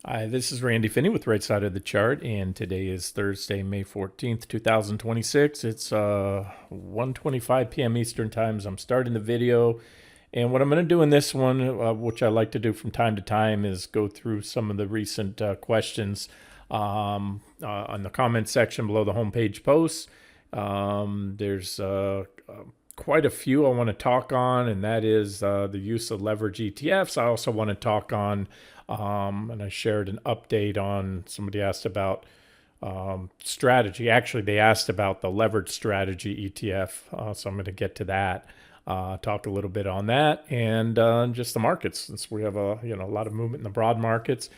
Hi, this is Randy Finney with Right Side of the Chart, and today is Thursday, May 14th, 2026. It's 1:25 p.m. Eastern Time as I'm starting the video. And what I'm going to do in this one, which I like to do from time to time, is go through some of the recent questions on the comment section below the homepage posts. There's quite a few I want to talk on, and that is the use of leverage ETFs. I also want to talk on, and I shared an update on, somebody asked about strategy. Actually, they asked about the leverage strategy ETF, so I'm going to get to that. Talk a little bit on that and just the markets, since we have a lot of movement in the broad markets.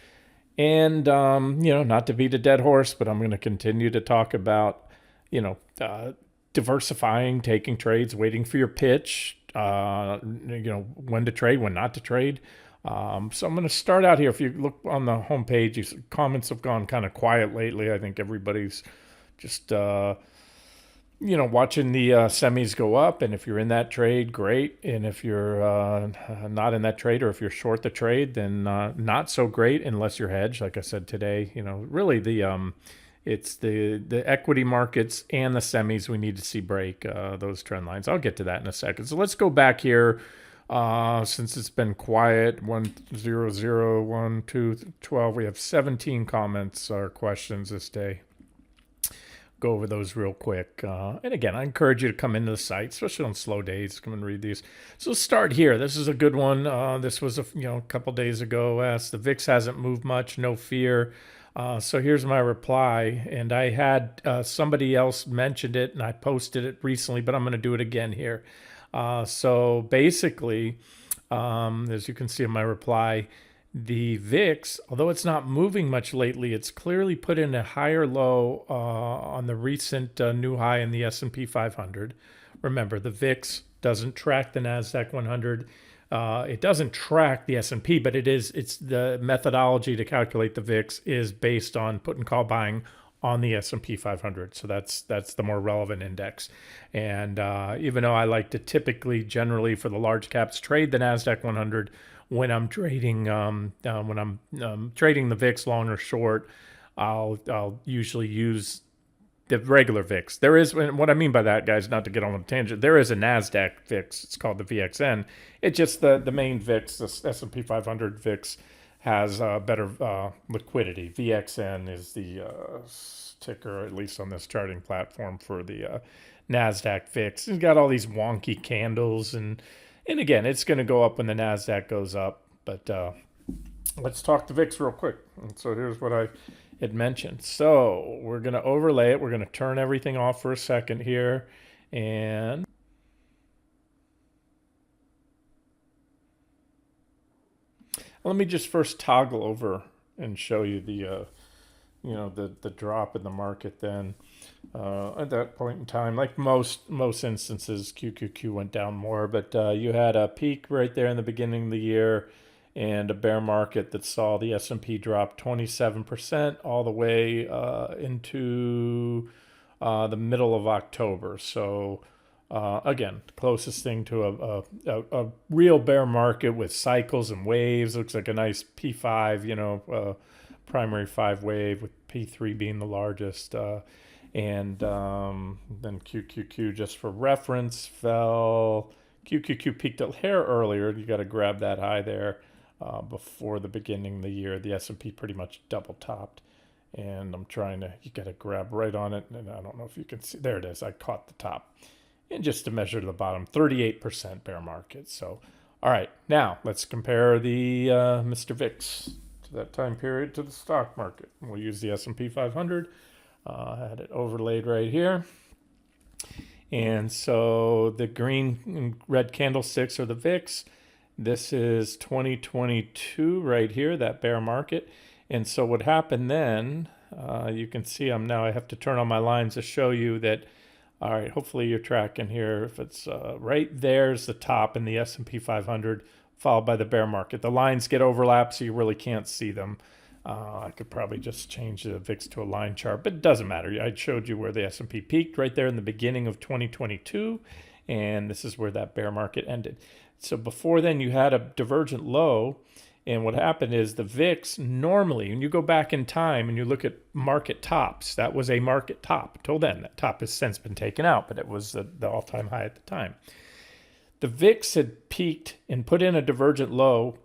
And not to beat a dead horse, but I'm going to continue to talk about you know diversifying, taking trades, waiting for your pitch. When to trade, when not to trade. So I'm going to start out here. If you look on the homepage, comments have gone kind of quiet lately. I think everybody's just watching the semis go up, and if you're in that trade, great. And if you're not in that trade, or if you're short the trade, then not so great unless you're hedged. Like I said today, really it's the equity markets and the semis we need to see break those trend lines. I'll get to that in a second. So let's go back here. Since it's been quiet, 100, 1, 2, 12, we have 17 comments or questions this day. Go over those real quick. And again, I encourage you to come into the site, especially on slow days. Come and read these. So let's start here. This is a good one. This was a couple days ago. Asked, the VIX hasn't moved much. No fear. So here's my reply. And I had somebody else mentioned it, and I posted it recently, but I'm going to do it again here. So basically, as you can see in my reply, the VIX, although it's not moving much lately, it's clearly put in a higher low on the recent new high in the S&P 500. Remember, the VIX doesn't track the NASDAQ 100. It doesn't track the S&P, but it's the methodology to calculate the VIX is based on put and call buying on the S&P 500. So that's the more relevant index. And even though I like to typically, generally for the large caps, trade the NASDAQ 100 when I'm trading trading the VIX long or short, I'll usually use the regular VIX. There is, what I mean by that, guys, not to get on a tangent, there is a NASDAQ VIX. It's called the VXN. It's just the main VIX, the S&P 500 VIX, has better liquidity. VXN is the ticker, at least on this charting platform, for the NASDAQ VIX. It's got all these wonky candles, and again, it's going to go up when the NASDAQ goes up. But let's talk the VIX real quick. And so here's what I had mentioned. So we're going to overlay it. We're going to turn everything off for a second here. And let me just first toggle over and show you the the drop in the market. Then at that point in time, like most instances, QQQ went down more, but you had a peak right there in the beginning of the year, and a bear market that saw the S&P drop 27% all the way into the middle of October. So again, closest thing to a real bear market with cycles and waves. Looks like a nice P5, primary 5 wave, with P3 being the largest. And then QQQ, just for reference, fell. QQQ peaked a hair earlier. You got to grab that high there before the beginning of the year. The S&P pretty much double topped. And you got to grab right on it. And I don't know if you can see. There it is. I caught the top. And just to measure the bottom, 38% bear market. So, all right. Now, let's compare the Mr. VIX to that time period to the stock market. We'll use the S&P 500. I had it overlaid right here. And so the green and red candlesticks are the VIX. This is 2022 right here, that bear market. And so what happened then, you can see I have to turn on my lines to show you that. All right, hopefully you're tracking here. If it's right there's the top in the S&P 500, followed by the bear market. The lines get overlapped, so you really can't see them. I could probably just change the VIX to a line chart, but it doesn't matter. I showed you where the S&P peaked right there in the beginning of 2022, and this is where that bear market ended. So before then, you had a divergent low, And what happened is the VIX normally, when you go back in time and you look at market tops, that was a market top. Till then, that top has since been taken out, but it was the all-time high at the time. The VIX had peaked and put in a divergent low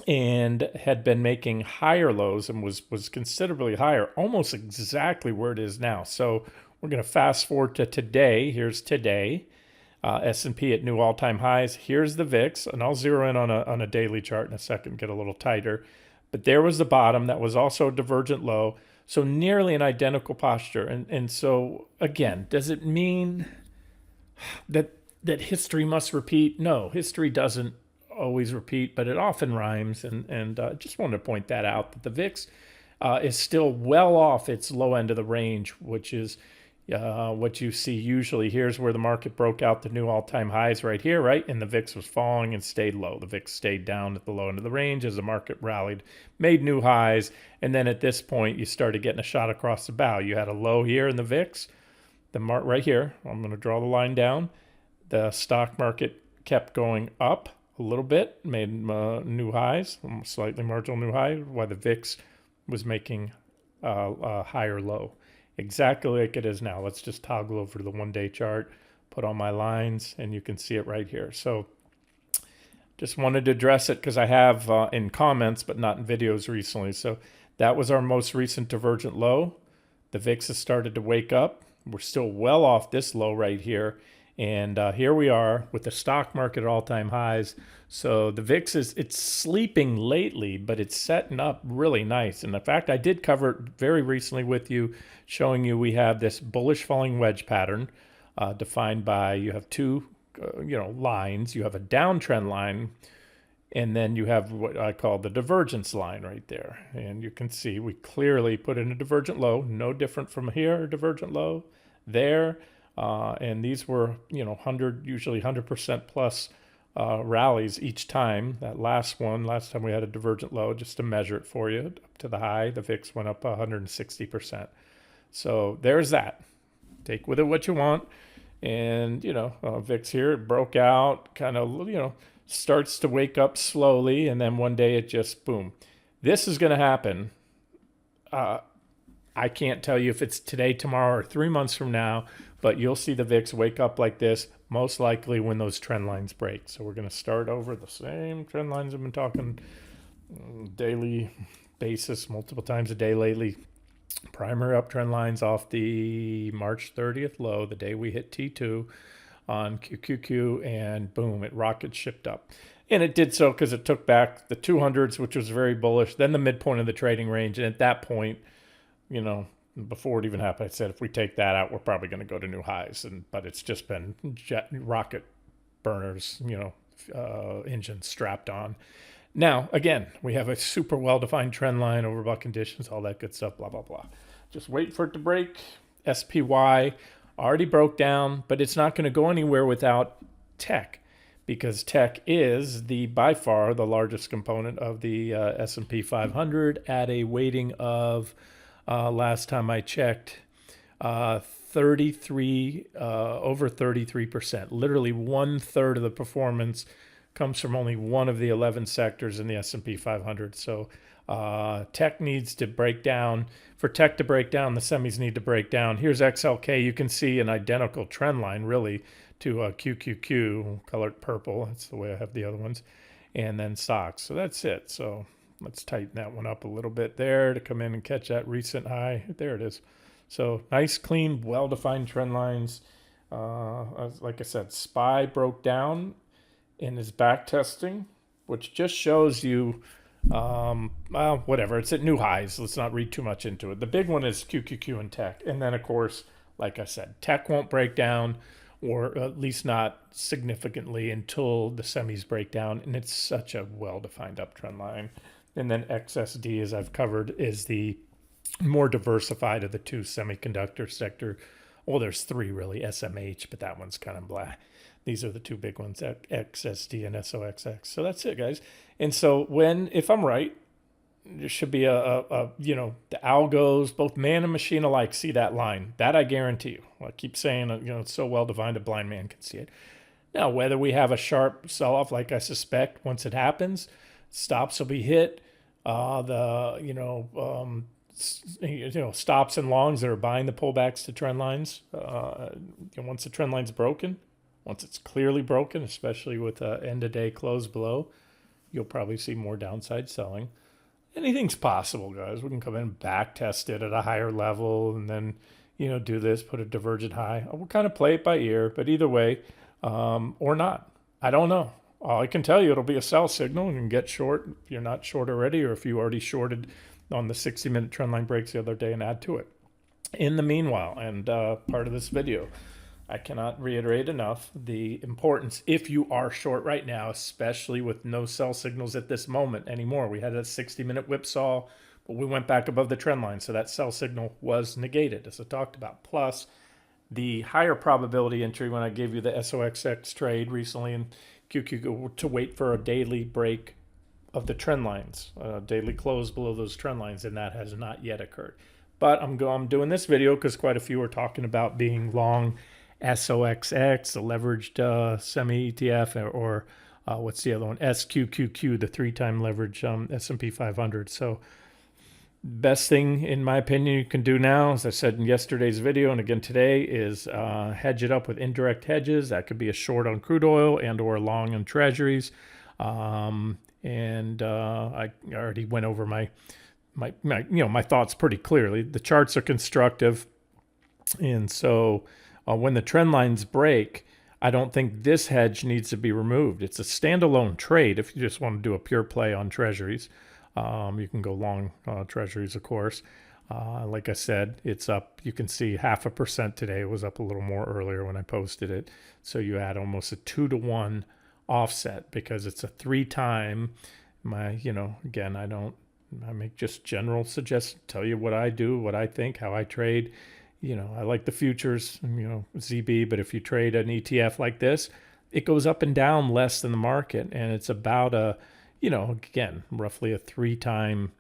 and had been making higher lows and was considerably higher, almost exactly where it is now. So we're going to fast forward to today. Here's today. S&P at new all-time highs. Here's the VIX, and I'll zero in on a daily chart in a second, get a little tighter. But there was the bottom. That was also a divergent low. So nearly an identical posture. And so, again, does it mean that history must repeat? No, history doesn't always repeat, but it often rhymes. And I just wanted to point that out, that the VIX is still well off its low end of the range, which is what you see usually. Here's where the market broke out the new all-time highs right here, right? And the VIX was falling and stayed low. The VIX stayed down at the low end of the range as the market rallied, made new highs. And then at this point, you started getting a shot across the bow. You had a low here in the VIX, right here. I'm going to draw the line down. The stock market kept going up a little bit, made new highs, slightly marginal new high, while the VIX was making a higher low. Exactly like it is now. Let's just toggle over to the one-day chart, put on my lines, and you can see it right here. So just wanted to address it because I have in comments, but not in videos recently. So that was our most recent divergent low. The VIX has started to wake up. We're still well off this low right here. And here we are with the stock market at all-time highs. So the VIX it's sleeping lately, but it's setting up really nice. And in fact, I did cover it very recently with you, showing you we have this bullish falling wedge pattern defined by, you have two lines. You have a downtrend line, and then you have what I call the divergence line right there. And you can see we clearly put in a divergent low, no different from here, divergent low there. And these were, usually 100% plus rallies each time. That last time we had a divergent low, just to measure it for you, up to the high, the VIX went up 160%. So there's that. Take with it what you want. And, VIX here, it broke out, kind of, starts to wake up slowly. And then one day it just, boom. This is going to happen. I can't tell you if it's today, tomorrow, or 3 months from now, but you'll see the VIX wake up like this, most likely when those trend lines break. So we're going to start over the same trend lines I've been talking daily basis, multiple times a day lately. Primary uptrend lines off the March 30th low, the day we hit T2 on QQQ, and boom, it rocket shipped up. And it did so because it took back the 200s, which was very bullish, then the midpoint of the trading range. And at that point, before it even happened, I said, if we take that out, we're probably going to go to new highs. But it's just been rocket burners, engines strapped on. Now, again, we have a super well-defined trend line, overbought conditions, all that good stuff, blah, blah, blah. Just wait for it to break. SPY already broke down, but it's not going to go anywhere without tech, because tech is by far the largest component of the S&P 500 at a weighting of, last time I checked, 33, over 33%. Literally 1/3 of the performance comes from only one of the 11 sectors in the S&P 500. So tech needs to break down. For tech to break down, the semis need to break down. Here's XLK. You can see an identical trend line, really, to QQQ, colored purple. That's the way I have the other ones. And then SOXX. So that's it. So let's tighten that one up a little bit there to come in and catch that recent high. There it is. So nice, clean, well-defined trend lines. Like I said, SPY broke down and is back testing, which just shows you, well, whatever. It's at new highs. Let's not read too much into it. The big one is QQQ and tech. And then, of course, like I said, tech won't break down, or at least not significantly, until the semis break down. And it's such a well-defined uptrend line. And then XSD, as I've covered, is the more diversified of the two semiconductor sector. Well, there's three really, SMH, but that one's kind of blah. These are the two big ones, XSD and SOXX. So that's it, guys. And so if I'm right, there should be the algos, both man and machine alike, see that line. That I guarantee you. I keep saying, it's so well defined a blind man can see it. Now, whether we have a sharp sell-off like I suspect once it happens, Stops will be hit. Stops and longs that are buying the pullbacks to trend lines. Once the trend line's broken, once it's clearly broken, especially with end of day close below, you'll probably see more downside selling. Anything's possible, guys. We can come in, back test it at a higher level, and then do this, put a divergent high. We'll kind of play it by ear, but either way, or not. I don't know. All I can tell you, it'll be a sell signal. You can get short if you're not short already, or if you already shorted on the 60-minute trend line breaks the other day and add to it. In the meanwhile, and part of this video, I cannot reiterate enough the importance, if you are short right now, especially with no sell signals at this moment anymore. We had a 60-minute whipsaw, but we went back above the trend line, so that sell signal was negated, as I talked about. Plus, the higher probability entry when I gave you the SOXX trade recently in QQ to wait for a daily break of the trend lines, daily close below those trend lines, and that has not yet occurred. But I'm doing this video because quite a few are talking about being long SOXX, the leveraged semi-ETF, or what's the other one? SQQQ, the 3-time leverage S&P 500. So best thing, in my opinion, you can do now, as I said in yesterday's video and again today, is hedge it up with indirect hedges. That could be a short on crude oil and or long on treasuries. I already went over my thoughts pretty clearly. The charts are constructive, and so when the trend lines break, I don't think this hedge needs to be removed. It's a standalone trade if you just want to do a pure play on treasuries. You can go long treasuries, of course. Like I said, it's up. You can see 0.5% today. It was up a little more earlier when I posted it. So you add almost a 2-to-1 offset because it's a 3-time. Again, I make just general suggestions, tell you what I do, what I think, how I trade. I like the futures, ZB, but if you trade an ETF like this, it goes up and down less than the market. And it's about again, roughly a 3-time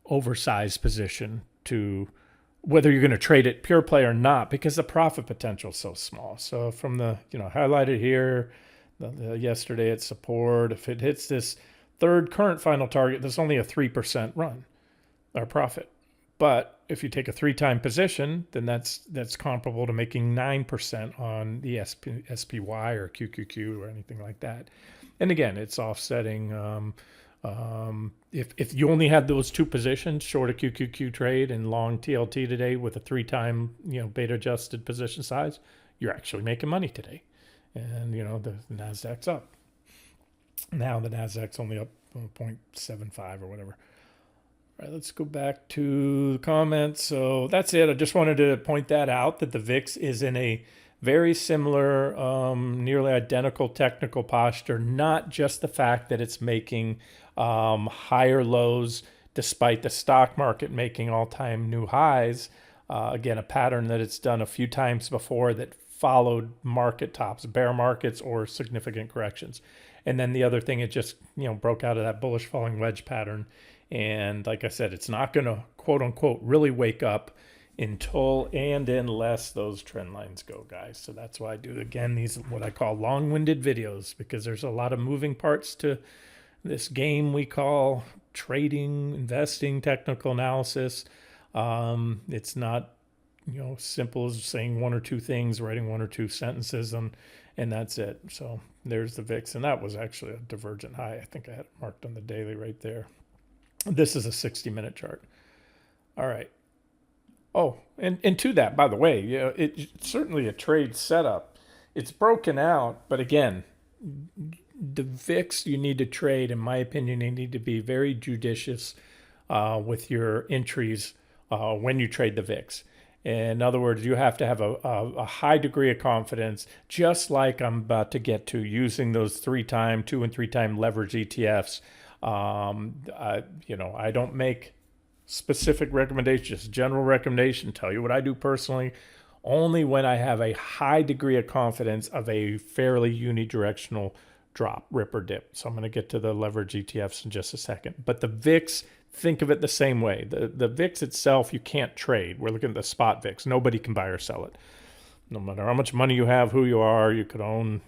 oversized position to whether you're going to trade it pure play or not, because the profit potential is so small. So from the, highlighted here, yesterday at support, if it hits this third current final target, there's only a 3% run or profit. But if you take a 3-time position, then that's comparable to making 9% on the SPY or QQQ or anything like that. And again, it's offsetting. If you only had those 2 positions, short a QQQ trade and long TLT today with a 3-time beta adjusted position size, you're actually making money today. And the Nasdaq's up. Now the Nasdaq's only up 0.75 or whatever. All right, let's go back to the comments. So that's it. I just wanted to point that out, that the VIX is in a very similar, nearly identical technical posture, not just the fact that it's making higher lows despite the stock market making all-time new highs. Again, a pattern that it's done a few times before that followed market tops, bear markets or significant corrections. And then the other thing, it just broke out of that bullish falling wedge pattern. And like I said, it's not going to, quote unquote, really wake up until and unless those trend lines go, guys. So that's why I do, again, these what I call long-winded videos, because there's a lot of moving parts to this game we call trading, investing, technical analysis. It's not simple as saying 1 or 2 things, writing 1 or 2 sentences, and that's it. So there's the VIX, and that was actually a divergent high. I think I had it marked on the daily right there. This is a 60-minute chart. All right. Oh, and to that, by the way, it's certainly a trade setup. It's broken out, but again, the VIX you need to trade, in my opinion, you need to be very judicious with your entries when you trade the VIX. In other words, you have to have a high degree of confidence, just like I'm about to get to, using those 3-time, 2- and 3-time leverage ETFs. I don't make specific recommendations, general recommendation, tell you what I do personally, only when I have a high degree of confidence of a fairly unidirectional drop, rip or dip. So I'm going to get to the leverage ETFs in just a second. But the VIX, think of it the same way. The VIX itself, you can't trade. We're looking at the spot VIX. Nobody can buy or sell it. No matter how much money you have, who you are, you could own,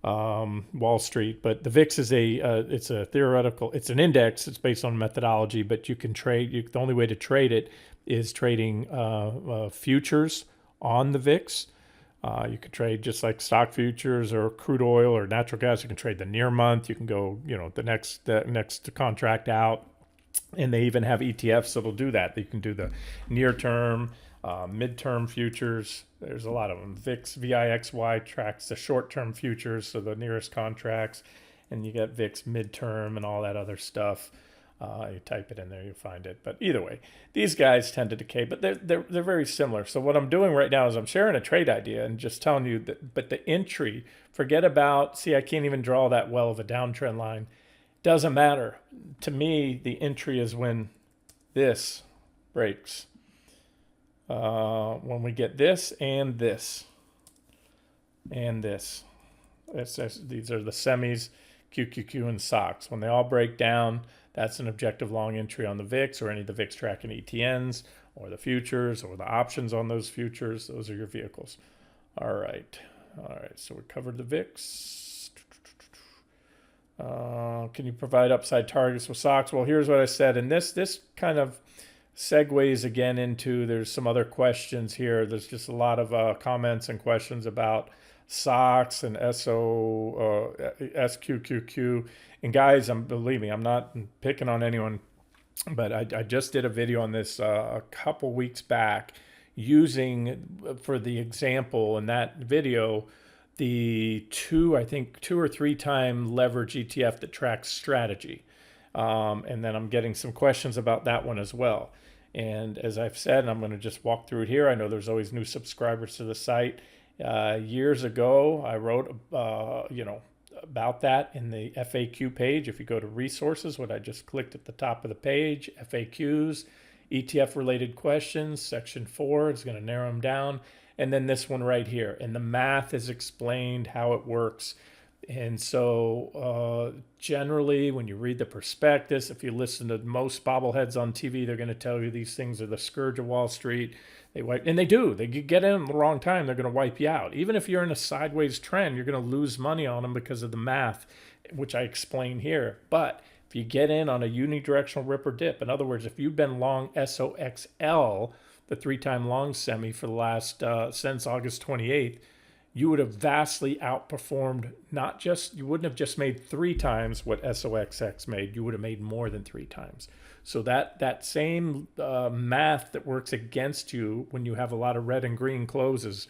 Wall Street. But the VIX is it's a theoretical, it's an index. It's based on methodology, but you can trade. The only way to trade it is trading futures on the VIX. You could trade just like stock futures or crude oil or natural gas. You can trade the near month. You can go, the next contract out, and they even have ETFs that'll do that. You can do the near term, midterm futures. There's a lot of them. VIX, VIXY tracks the short-term futures, so the nearest contracts, and you got VIX midterm and all that other stuff. You type it in there, you find it. But either way, these guys tend to decay, but they're very similar. So what I'm doing right now is I'm sharing a trade idea and just telling you that. But the entry, forget about. See, I can't even draw that well of a downtrend line. Doesn't matter to me. The entry is when this breaks. When we get this and this and this. These are the semis, QQQ, and SOXX. When they all break down, that's an objective long entry on the VIX or any of the VIX tracking ETNs or the futures or the options on those futures. Those are your vehicles. All right. So we covered the VIX. Can you provide upside targets with SOXX? Well, here's what I said. And this kind of segues again into, there's some other questions here. There's just a lot of comments and questions about SOXX and SQQQ. And guys, believe me, I'm not picking on anyone, but I just did a video on this a couple weeks back using, for the example in that video, the two or three time leverage ETF that tracks strategy. And then I'm getting some questions about that one as well. And as I've said, and I'm going to just walk through it here. I know there's always new subscribers to the site. Years ago, I wrote, about that in the FAQ page. If you go to resources, what I just clicked at the top of the page, FAQs, ETF related questions, section 4 is going to narrow them down. And then this one right here. And the math is explained how it works. And so generally, when you read the prospectus, if you listen to most bobbleheads on TV, they're going to tell you these things are the scourge of Wall Street. And they do. They get in the wrong time, they're going to wipe you out. Even if you're in a sideways trend, you're going to lose money on them because of the math, which I explain here. But if you get in on a unidirectional rip or dip, in other words, if you've been long SOXL, the 3-time long semi for the last since August 28th, you would have vastly outperformed. You wouldn't have just made 3 times what SOXX made. You would have made more than 3 times. So that same math that works against you when you have a lot of red and green closes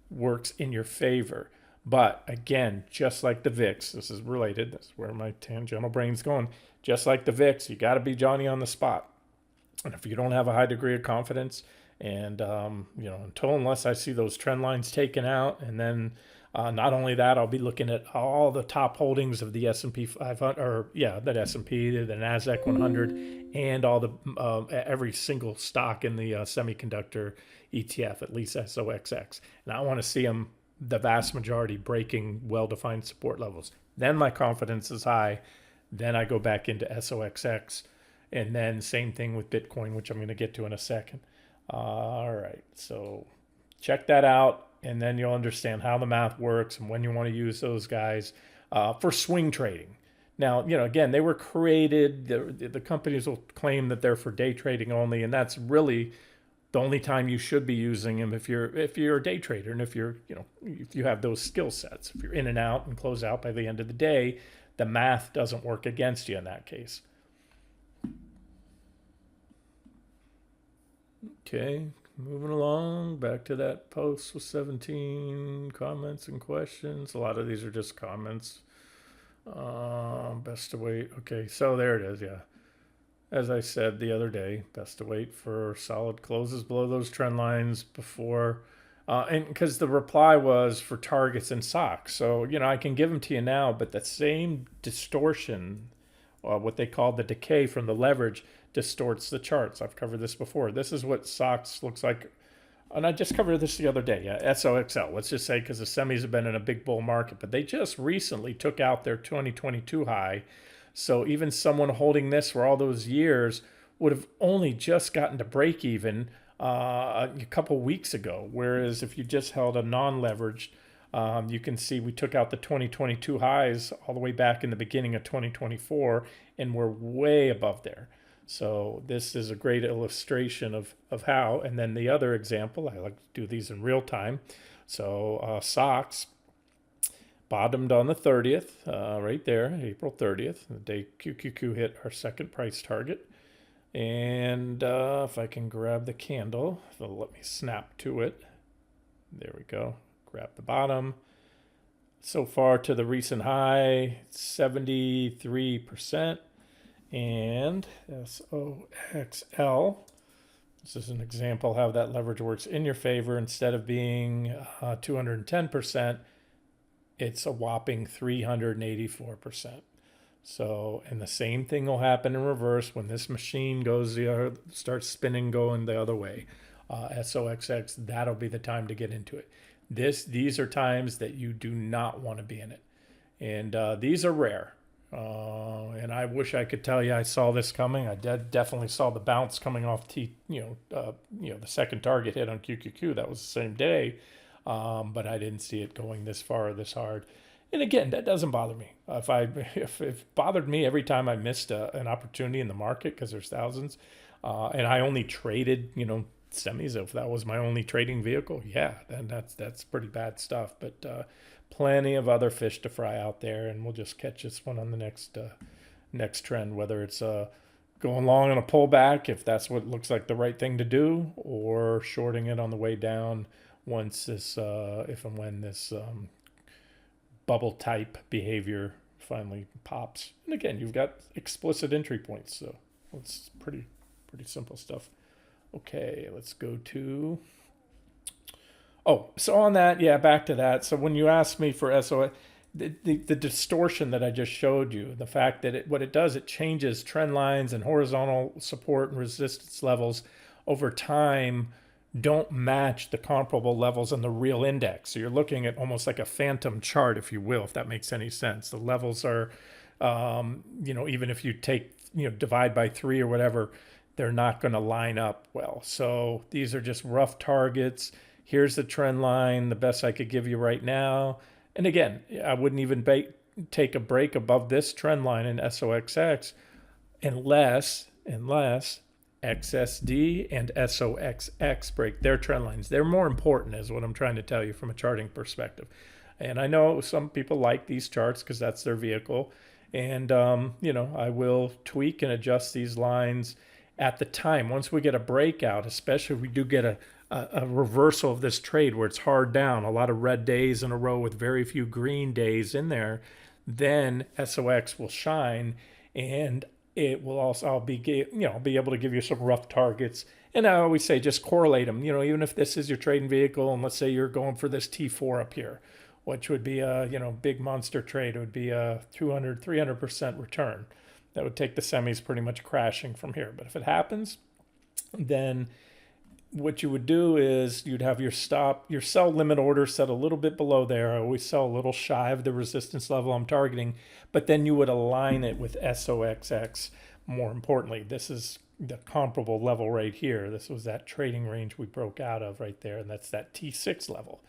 works in your favor. But again, just like the VIX, this is related. That's where my tangential brain's going. Just like the VIX, you got to be Johnny on the spot. And if you don't have a high degree of confidence, and unless I see those trend lines taken out, and then not only that, I'll be looking at all the top holdings of the S&P 500, that S&P, the Nasdaq 100, and all the every single stock in the semiconductor ETF, at least SOXX. And I want to see them, the vast majority, breaking well-defined support levels. Then my confidence is high. Then I go back into SOXX, and then same thing with Bitcoin, which I'm going to get to in a second. All right, so check that out, and then you'll understand how the math works and when you want to use those guys for swing trading. Now, again, they were created, the companies will claim that they're for day trading only, and that's really the only time you should be using them if you're a day trader, and if you have those skill sets. If you're in and out and close out by the end of the day, the math doesn't work against you in that case. Okay, moving along, back to that post with 17 comments and questions. A lot of these are just comments. Best to wait. Okay, so there it is, yeah. As I said the other day, best to wait for solid closes below those trend lines before, and because the reply was for targets and SOXX. So, I can give them to you now, but that same distortion, what they call the decay from the leverage, distorts the charts. I've covered this before. This is what SOXX looks like. And I just covered this the other day. Yeah, SOXL. Let's just say, because the semis have been in a big bull market, but they just recently took out their 2022 high. So even someone holding this for all those years would have only just gotten to break even a couple weeks ago. Whereas if you just held a non-leveraged You can see we took out the 2022 highs all the way back in the beginning of 2024, and we're way above there. So this is a great illustration of how. And then the other example, I like to do these in real time. So SOXX bottomed on the 30th, right there, April 30th, the day QQQ hit our second price target. And if I can grab the candle, it'll let me snap to it. There we go. Grab the bottom. So far to the recent high, 73%. And SOXL, this is an example how that leverage works in your favor. Instead of being 210%, it's a whopping 384%. So, and the same thing will happen in reverse when this machine goes starts spinning, going the other way. SOXX, that'll be the time to get into it. These are times that you do not want to be in it, and these are rare. And I wish I could tell you I saw this coming. I definitely saw the bounce coming off the second target hit on QQQ. That was the same day, but I didn't see it going this far or this hard. And again, that doesn't bother me. If it bothered me every time I missed an opportunity in the market, because there's thousands, and I only traded semis, if that was my only trading vehicle, yeah, then that's pretty bad stuff. But plenty of other fish to fry out there, and we'll just catch this one on the next trend, whether it's going long on a pullback, if that's what looks like the right thing to do, or shorting it on the way down once this, if and when this bubble type behavior finally pops. And again, you've got explicit entry points, so it's pretty simple stuff. Okay, let's go to, so on that, yeah, back to that. So when you ask me for SOX, the distortion that I just showed you, the fact that what it does, it changes trend lines and horizontal support and resistance levels over time don't match the comparable levels in the real index. So you're looking at almost like a phantom chart, if you will, if that makes any sense. The levels are, even if you take, divide by 3 or whatever, they're not going to line up well. So these are just rough targets. Here's the trend line, the best I could give you right now. And again, I wouldn't even take a break above this trend line in SOXX unless XSD and SOXX break their trend lines. They're more important, is what I'm trying to tell you from a charting perspective. And I know some people like these charts because that's their vehicle. And, I will tweak and adjust these lines at the time. Once we get a breakout, especially if we do get a reversal of this trade where it's hard down, a lot of red days in a row with very few green days in there, then SOX will shine, and it will also, I'll be able to give you some rough targets. And I always say just correlate them, even if this is your trading vehicle, and let's say you're going for this T4 up here, which would be a, big monster trade. It would be a 300% return. That would take the semis pretty much crashing from here. But if it happens, then what you would do is you'd have your sell limit order set a little bit below there. I always sell a little shy of the resistance level I'm targeting, but then you would align it with SOXX. More importantly, this is the comparable level right here. This was that trading range we broke out of right there, and that's that T6 level.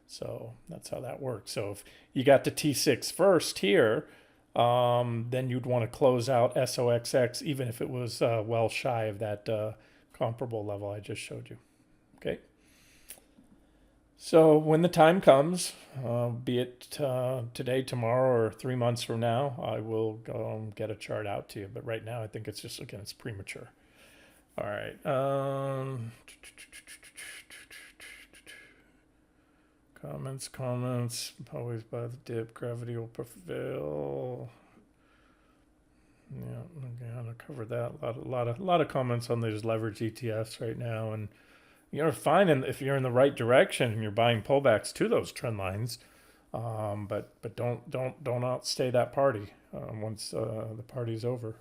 So that's how that works. So if you got to T6 first here, then you'd want to close out SOXX, even if it was well shy of that comparable level I just showed you. Okay. So when the time comes, be it today, tomorrow, or 3 months from now, I will get a chart out to you. But right now, I think it's just, again, it's premature. All right. Comments. Always by the dip. Gravity will prevail. Yeah, okay, I'm gonna cover that. A lot of comments on these leverage ETFs right now, and you're fine if you're in the right direction and you're buying pullbacks to those trend lines, but don't outstay that party once the party's over.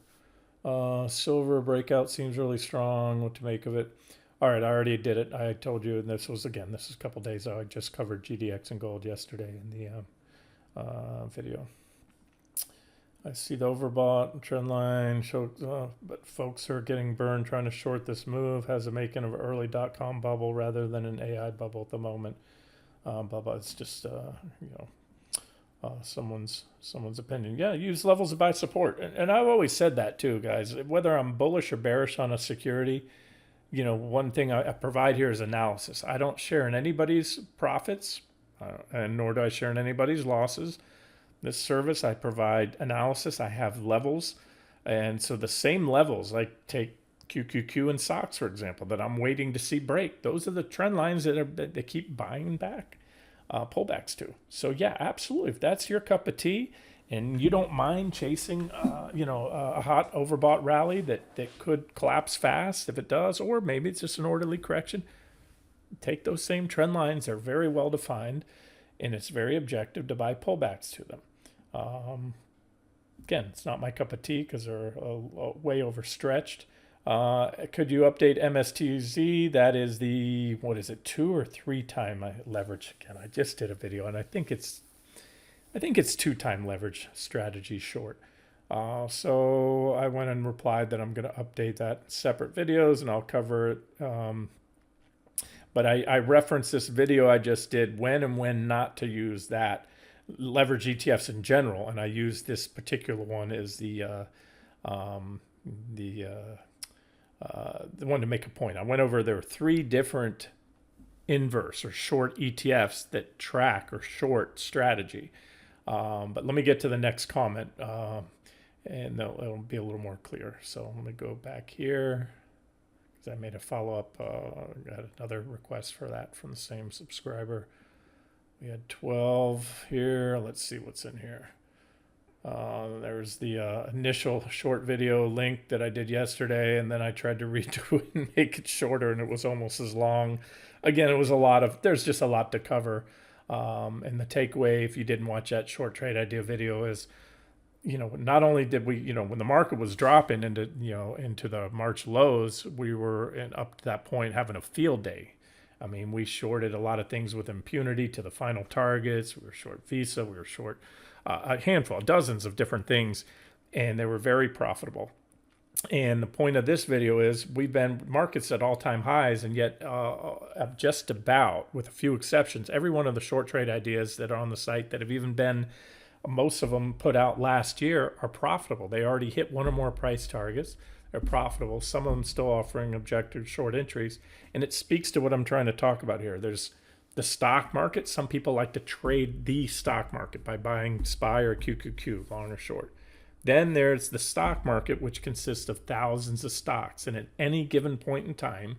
Silver breakout seems really strong. What to make of it? All right, I already did it. I told you, and this is a couple days ago. I just covered GDX and gold yesterday in the video. I see the overbought trend line, but folks are getting burned trying to short this move. Has a making of an early .com bubble rather than an AI bubble at the moment. Blah blah. It's just someone's opinion. Yeah, use levels to buy support, and I've always said that too, guys. Whether I'm bullish or bearish on a security, one thing I provide here is analysis. I don't share in anybody's profits, and nor do I share in anybody's losses. This service, I provide analysis. I have levels, and so the same levels, like take QQQ and SOXX, for example, that I'm waiting to see break. Those are the trend lines that they keep buying back. Pullbacks to. So yeah, absolutely. If that's your cup of tea and you don't mind chasing, a hot overbought rally that could collapse fast if it does, or maybe it's just an orderly correction, take those same trend lines. They're very well defined, and it's very objective to buy pullbacks to them. Again, it's not my cup of tea because they're way overstretched. Could you update MSTZ? That is the, 2 or 3 time leverage. Again, I just did a video, and I think it's 2 time leverage strategy short. So I went and replied that I'm going to update that in separate videos, and I'll cover it. But I referenced this video I just did when and when not to use that leverage ETFs in general, and I used this particular one as the one to make a point. I went over, there are 3 different inverse or short ETFs that track or short strategy. But let me get to the next comment, and it'll be a little more clear. So let me go back here because I made a follow-up. Got another request for that from the same subscriber. We had 12 here. Let's see what's in here. There's the initial short video link that I did yesterday, and then I tried to redo it and make it shorter, and it was almost as long. Again, it was there's just a lot to cover. And the takeaway, if you didn't watch that short trade idea video, is, not only did we, when the market was dropping into the March lows, we were up to that point having a field day. I mean, we shorted a lot of things with impunity to the final targets. We were short Visa. We were short a handful, dozens of different things, and they were very profitable. And the point of this video is we've been markets at all-time highs, and yet just about, with a few exceptions, every one of the short trade ideas that are on the site that have even been, most of them put out last year, are profitable. They already hit one or more price targets. They're profitable. Some of them still offering objective short entries. And it speaks to what I'm trying to talk about here. There's the stock market. Some people like to trade the stock market by buying SPY or QQQ, long or short. Then there's the stock market, which consists of thousands of stocks. And at any given point in time,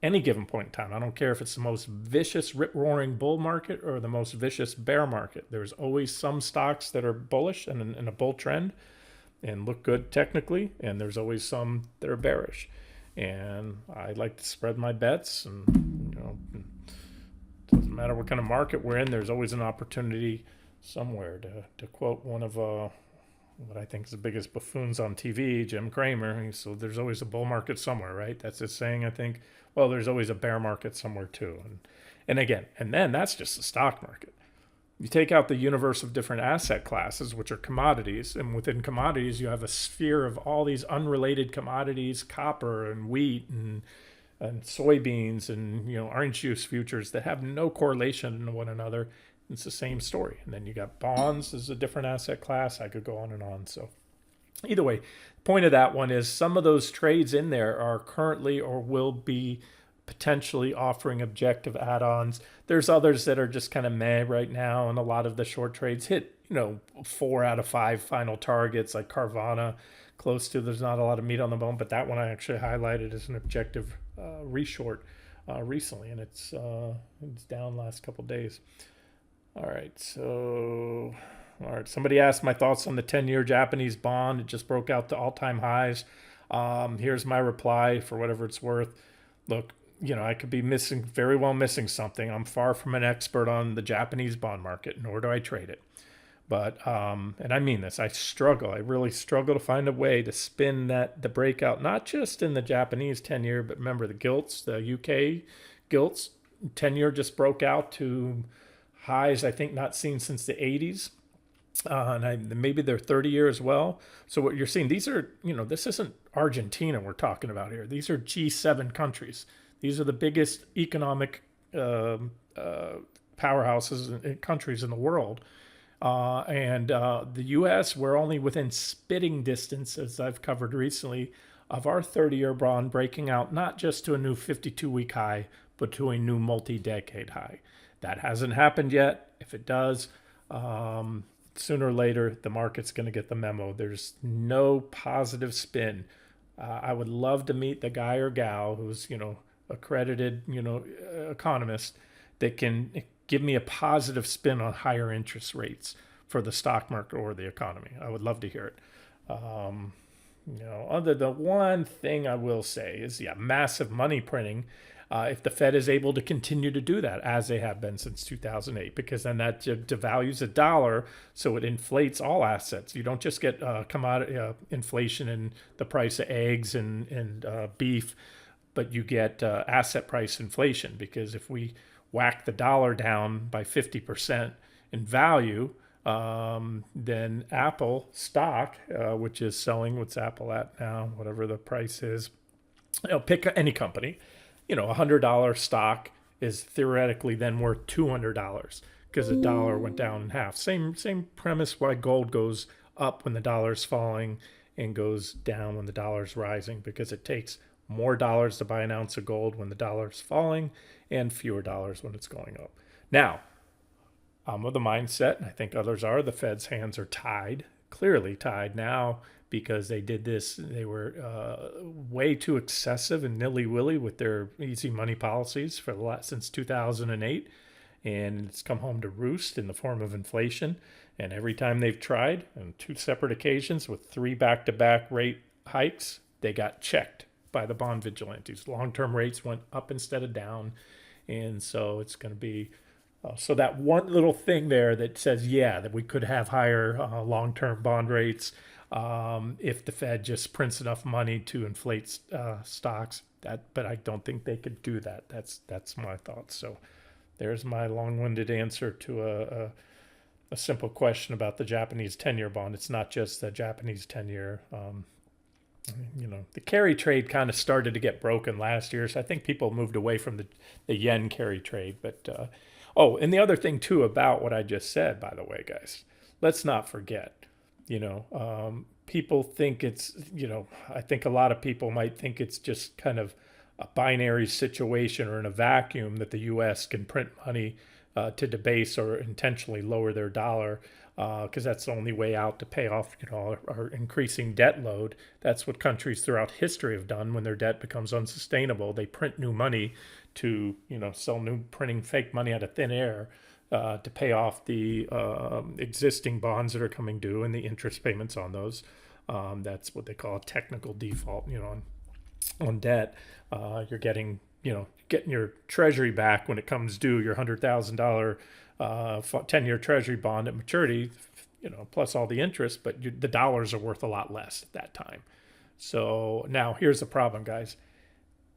I don't care if it's the most vicious, rip-roaring bull market or the most vicious bear market, there's always some stocks that are bullish and in a bull trend and look good technically, and there's always some that are bearish. And I like to spread my bets, and doesn't matter what kind of market we're in, there's always an opportunity somewhere. To quote one of what I think is the biggest buffoons on TV, Jim Cramer, so there's always a bull market somewhere, right? That's his saying, I think. Well, there's always a bear market somewhere too. And then that's just the stock market. You take out the universe of different asset classes, which are commodities, and within commodities, you have a sphere of all these unrelated commodities, copper and wheat and soybeans and orange juice futures that have no correlation to one another. It's the same story. And then you got bonds as a different asset class. I could go on and on. So either way, the point of that one is some of those trades in there are currently or will be potentially offering objective add-ons. There's others that are just kind of meh right now, and a lot of the short trades hit 4 out of 5 final targets, like Carvana, close to. There's not a lot of meat on the bone, but that one I actually highlighted as an objective reshort recently, and it's down last couple days. All right, somebody asked my thoughts on the 10-year Japanese bond. It just broke out to all-time highs. Here's my reply for whatever it's worth. Look, I could be very well missing something. I'm far from an expert on the Japanese bond market, nor do I trade it. But, and I mean this, I really struggle to find a way to spin the breakout, not just in the Japanese 10-year, but remember the gilts, the UK gilts, 10-year just broke out to highs, I think, not seen since the 80s. Maybe they're 30-year as well. So what you're seeing, these are, this isn't Argentina we're talking about here. These are G7 countries. These are the biggest economic powerhouses and countries in the world. And the U.S., we're only within spitting distance, as I've covered recently, of our 30-year bond breaking out not just to a new 52-week high, but to a new multi-decade high. That hasn't happened yet. If it does, sooner or later, the market's going to get the memo. There's no positive spin. I would love to meet the guy or gal who's, accredited, economist that can give me a positive spin on higher interest rates for the stock market or the economy. I would love to hear it. Other the one thing I will say is, massive money printing. If the Fed is able to continue to do that, as they have been since 2008, because then that devalues the dollar, so it inflates all assets. You don't just get commodity inflation in the price of eggs and beef, but you get asset price inflation, because if we whack the dollar down by 50% in value, then Apple stock, which is selling, what's Apple at now, whatever the price is, pick any company, $100 stock is theoretically then worth $200 because the dollar went down in half. Same premise why gold goes up when the dollar's falling and goes down when the dollar's rising, because it takes more dollars to buy an ounce of gold when the dollar's falling and fewer dollars when it's going up. Now, I'm of the mindset, and I think others are, the Fed's hands are tied, clearly tied now, because they did this. They were way too excessive and nilly-willy with their easy money policies since 2008, and it's come home to roost in the form of inflation. And every time they've tried, on two separate occasions with 3 back-to-back rate hikes, they got checked by the bond vigilantes. Long-term rates went up instead of down, and so it's going to be so that one little thing there that says, that we could have higher long-term bond rates if the Fed just prints enough money to inflate stocks. But I don't think they could do that. That's my thoughts. So there's my long-winded answer to a simple question about the Japanese 10-year bond. It's not just the Japanese 10-year. The carry trade kind of started to get broken last year, so I think people moved away from the yen carry trade. But and the other thing too about what I just said, by the way, guys, let's not forget, people think it's, I think a lot of people might think it's just kind of a binary situation or in a vacuum that the U.S. can print money to debase or intentionally lower their dollar, because that's the only way out to pay off, our increasing debt load. That's what countries throughout history have done when their debt becomes unsustainable. They print new money to, sell new, printing fake money out of thin air to pay off the existing bonds that are coming due and the interest payments on those. That's what they call a technical default, on debt. You're getting your treasury back when it comes due, your $100,000 10-year treasury bond at maturity, plus all the interest, but the dollars are worth a lot less at that time. So now here's the problem, guys.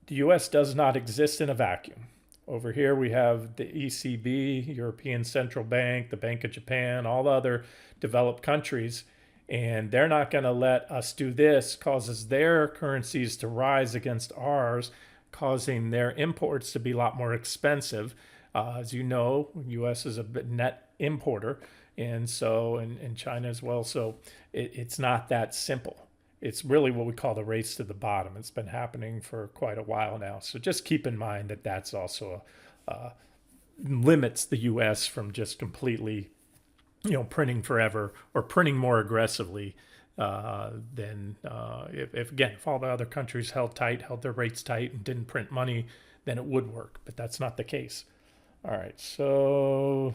The U.S. does not exist in a vacuum. Over here we have the ECB, European Central Bank, the Bank of Japan, all the other developed countries, and they're not going to let us do this. Causes their currencies to rise against ours, causing their imports to be a lot more expensive. As you know, U.S. is a net importer, and so and China as well. So it's not that simple. It's really what we call the race to the bottom. It's been happening for quite a while now. So just keep in mind that that's also limits the U.S. from just completely, printing forever or printing more aggressively than if all the other countries held their rates tight and didn't print money, then it would work. But that's not the case. All right, so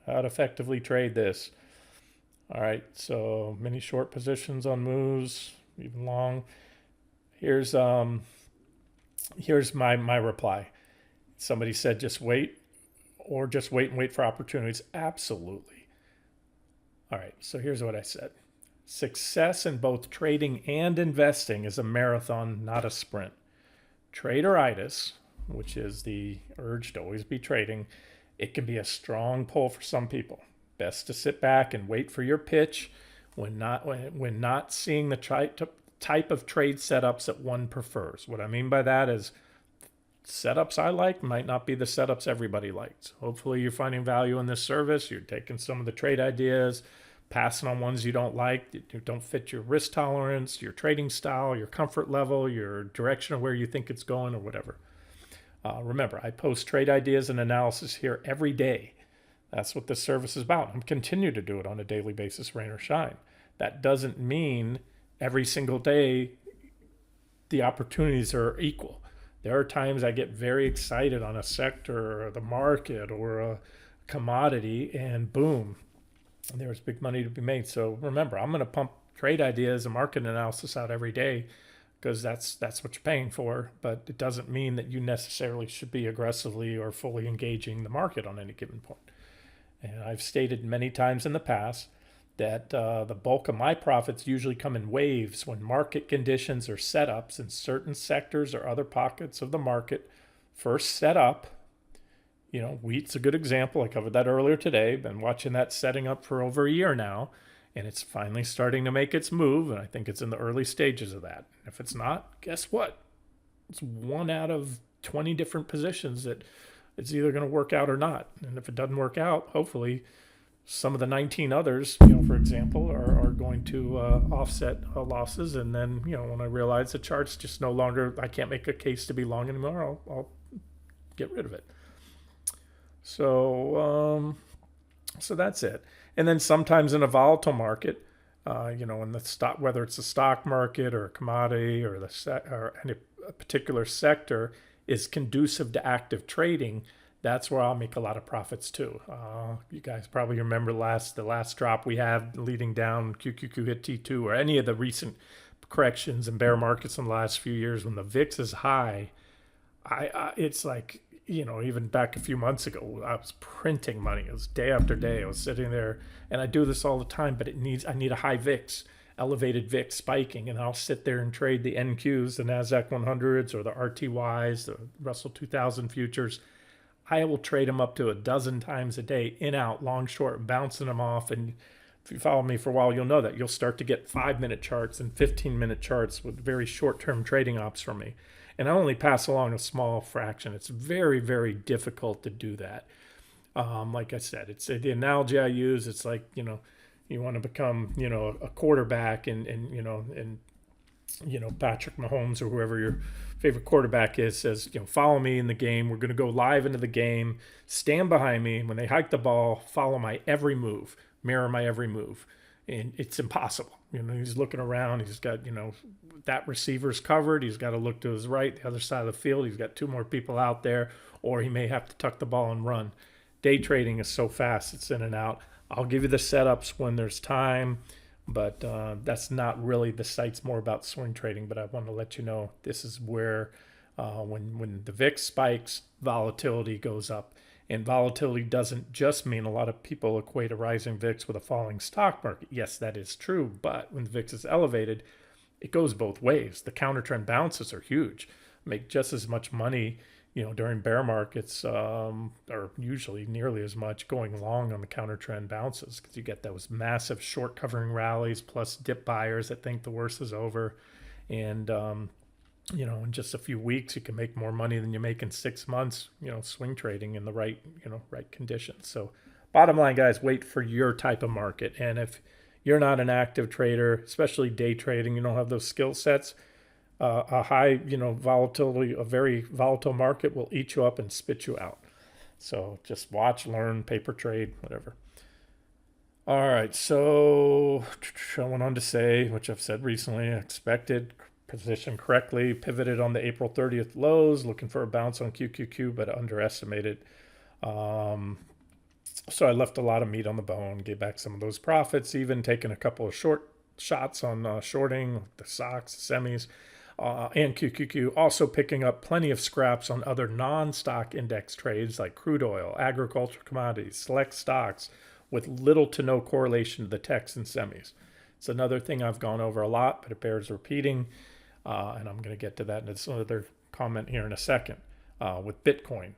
how to effectively trade this. All right, so many short positions on moves, even long. Here's my reply. Somebody said just wait, or just wait and wait for opportunities. Absolutely. All right, so here's what I said. Success in both trading and investing is a marathon, not a sprint. Traderitis, which is the urge to always be trading, it can be a strong pull for some people. Best to sit back and wait for your pitch when not seeing the type of trade setups that one prefers. What I mean by that is setups I like might not be the setups everybody likes. Hopefully you're finding value in this service. You're taking some of the trade ideas, passing on ones you don't like, that don't fit your risk tolerance, your trading style, your comfort level, your direction of where you think it's going, or whatever. Remember, I post trade ideas and analysis here every day. That's what this service is about. I'm continue to do it on a daily basis, rain or shine. That doesn't mean every single day the opportunities are equal. There are times I get very excited on a sector or the market or a commodity, and boom, there's big money to be made. So remember, I'm going to pump trade ideas and market analysis out every day because that's what you're paying for. But it doesn't mean that you necessarily should be aggressively or fully engaging the market on any given point. And I've stated many times in the past that the bulk of my profits usually come in waves when market conditions or setups in certain sectors or other pockets of the market first set up. You know, wheat's a good example. I covered that earlier today. Been watching that setting up for over a year now, and it's finally starting to make its move, and I think it's in the early stages of that. If it's not, guess what? It's 1 out of 20 different positions that it's either going to work out or not. And if it doesn't work out, hopefully some of the 19 others, for example, are going to offset losses. And then, when I realize the chart's just no longer, I can't make a case to be long anymore, I'll get rid of it. So that's it. And then sometimes in a volatile market, in the stock, whether it's a stock market or a commodity or or any particular sector is conducive to active trading, that's where I'll make a lot of profits too. You guys probably remember the last drop we had leading down, QQQ hit T2, or any of the recent corrections and bear markets in the last few years when the VIX is high. It's like, even back a few months ago, I was printing money. It was day after day. I was sitting there, and I do this all the time, but I need a high VIX, elevated VIX spiking, and I'll sit there and trade the NQs, the NASDAQ 100s, or the RTYs, the Russell 2000 futures. I will trade them up to a dozen times a day, in, out, long, short, bouncing them off. And if you follow me for a while, you'll know that. You'll start to get 5-minute charts and 15-minute charts with very short-term trading ops from me. And I only pass along a small fraction. It's very, very difficult to do that. Like I said, it's the analogy I use. It's like, you want to become, a quarterback and Patrick Mahomes or whoever your favorite quarterback is says, follow me in the game. We're going to go live into the game. Stand behind me. When they hike the ball, follow my every move, mirror my every move. And it's impossible. He's looking around. He's got, that receiver's covered. He's got to look to his right, the other side of the field. He's got 2 more people out there, or he may have to tuck the ball and run. Day trading is so fast. It's in and out. I'll give you the setups when there's time, but that's not really the site's more about swing trading. But I want to let you know this is where when the VIX spikes, volatility goes up. And volatility doesn't just mean, a lot of people equate a rising VIX with a falling stock market. Yes, that is true. But when the VIX is elevated, it goes both ways. The counter trend bounces are huge. Make just as much money during bear markets, or usually nearly as much going long on the counter trend bounces, because you get those massive short covering rallies plus dip buyers that think the worst is over. And, in just a few weeks, you can make more money than you make in 6 months, swing trading in the right conditions. So bottom line, guys, wait for your type of market. And if you're not an active trader, especially day trading, you don't have those skill sets, a high, volatility, a very volatile market will eat you up and spit you out. So just watch, learn, paper trade, whatever. All right, so I went on to say, which I've said recently, expected, positioned correctly, pivoted on the April 30th lows, looking for a bounce on QQQ, but underestimated. So I left a lot of meat on the bone, gave back some of those profits, even taking a couple of short shots on shorting, the SOXX, semis, and QQQ, also picking up plenty of scraps on other non-stock index trades like crude oil, agriculture commodities, select stocks with little to no correlation to the techs and semis. It's another thing I've gone over a lot, but it bears repeating, and I'm going to get to that in another comment here in a second. With Bitcoin,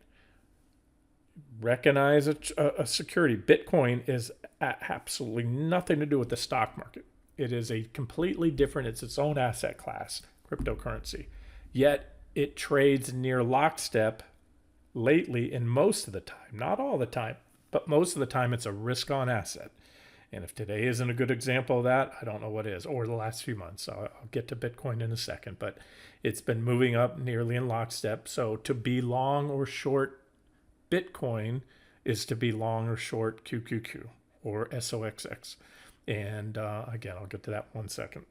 recognize a security. Bitcoin is absolutely nothing to do with the stock market. It is a completely different, it's its own asset class, cryptocurrency. Yet it trades near lockstep lately, and most of the time, not all the time, but most of the time, it's a risk on asset. And if today isn't a good example of that, I don't know what is, or the last few months. I'll get to Bitcoin in a second, but it's been moving up nearly in lockstep. So to be long or short Bitcoin is to be long or short QQQ or SOXX. And again, I'll get to that 1 second,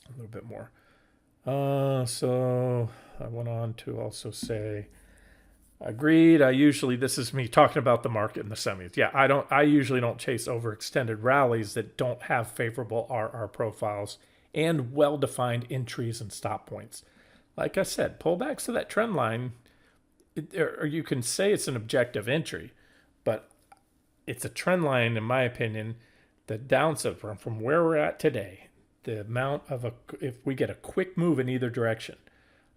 a little bit more. So I went on to also say, agreed. This is me talking about the market and the semis. Yeah, I usually don't chase overextended rallies that don't have favorable RR profiles and well-defined entries and stop points. Like I said, pullbacks to that trend line, or you can say it's an objective entry, but it's a trend line, in my opinion. The downside from where we're at today, the amount of if we get a quick move in either direction,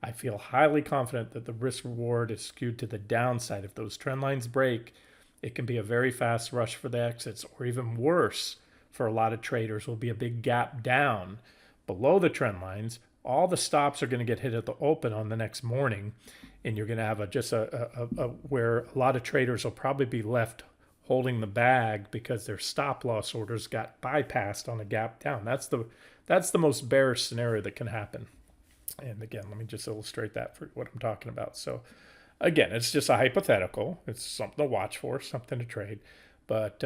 I feel highly confident that the risk reward is skewed to the downside. If those trend lines break, it can be a very fast rush for the exits, or even worse, for a lot of traders, will be a big gap down below the trend lines. All the stops are going to get hit at the open on the next morning, and you're going to have where a lot of traders will probably be left holding the bag because their stop loss orders got bypassed on a gap down. That's the most bearish scenario that can happen. And again, let me just illustrate that for what I'm talking about. So again, it's just a hypothetical. It's something to watch for, something to trade. But,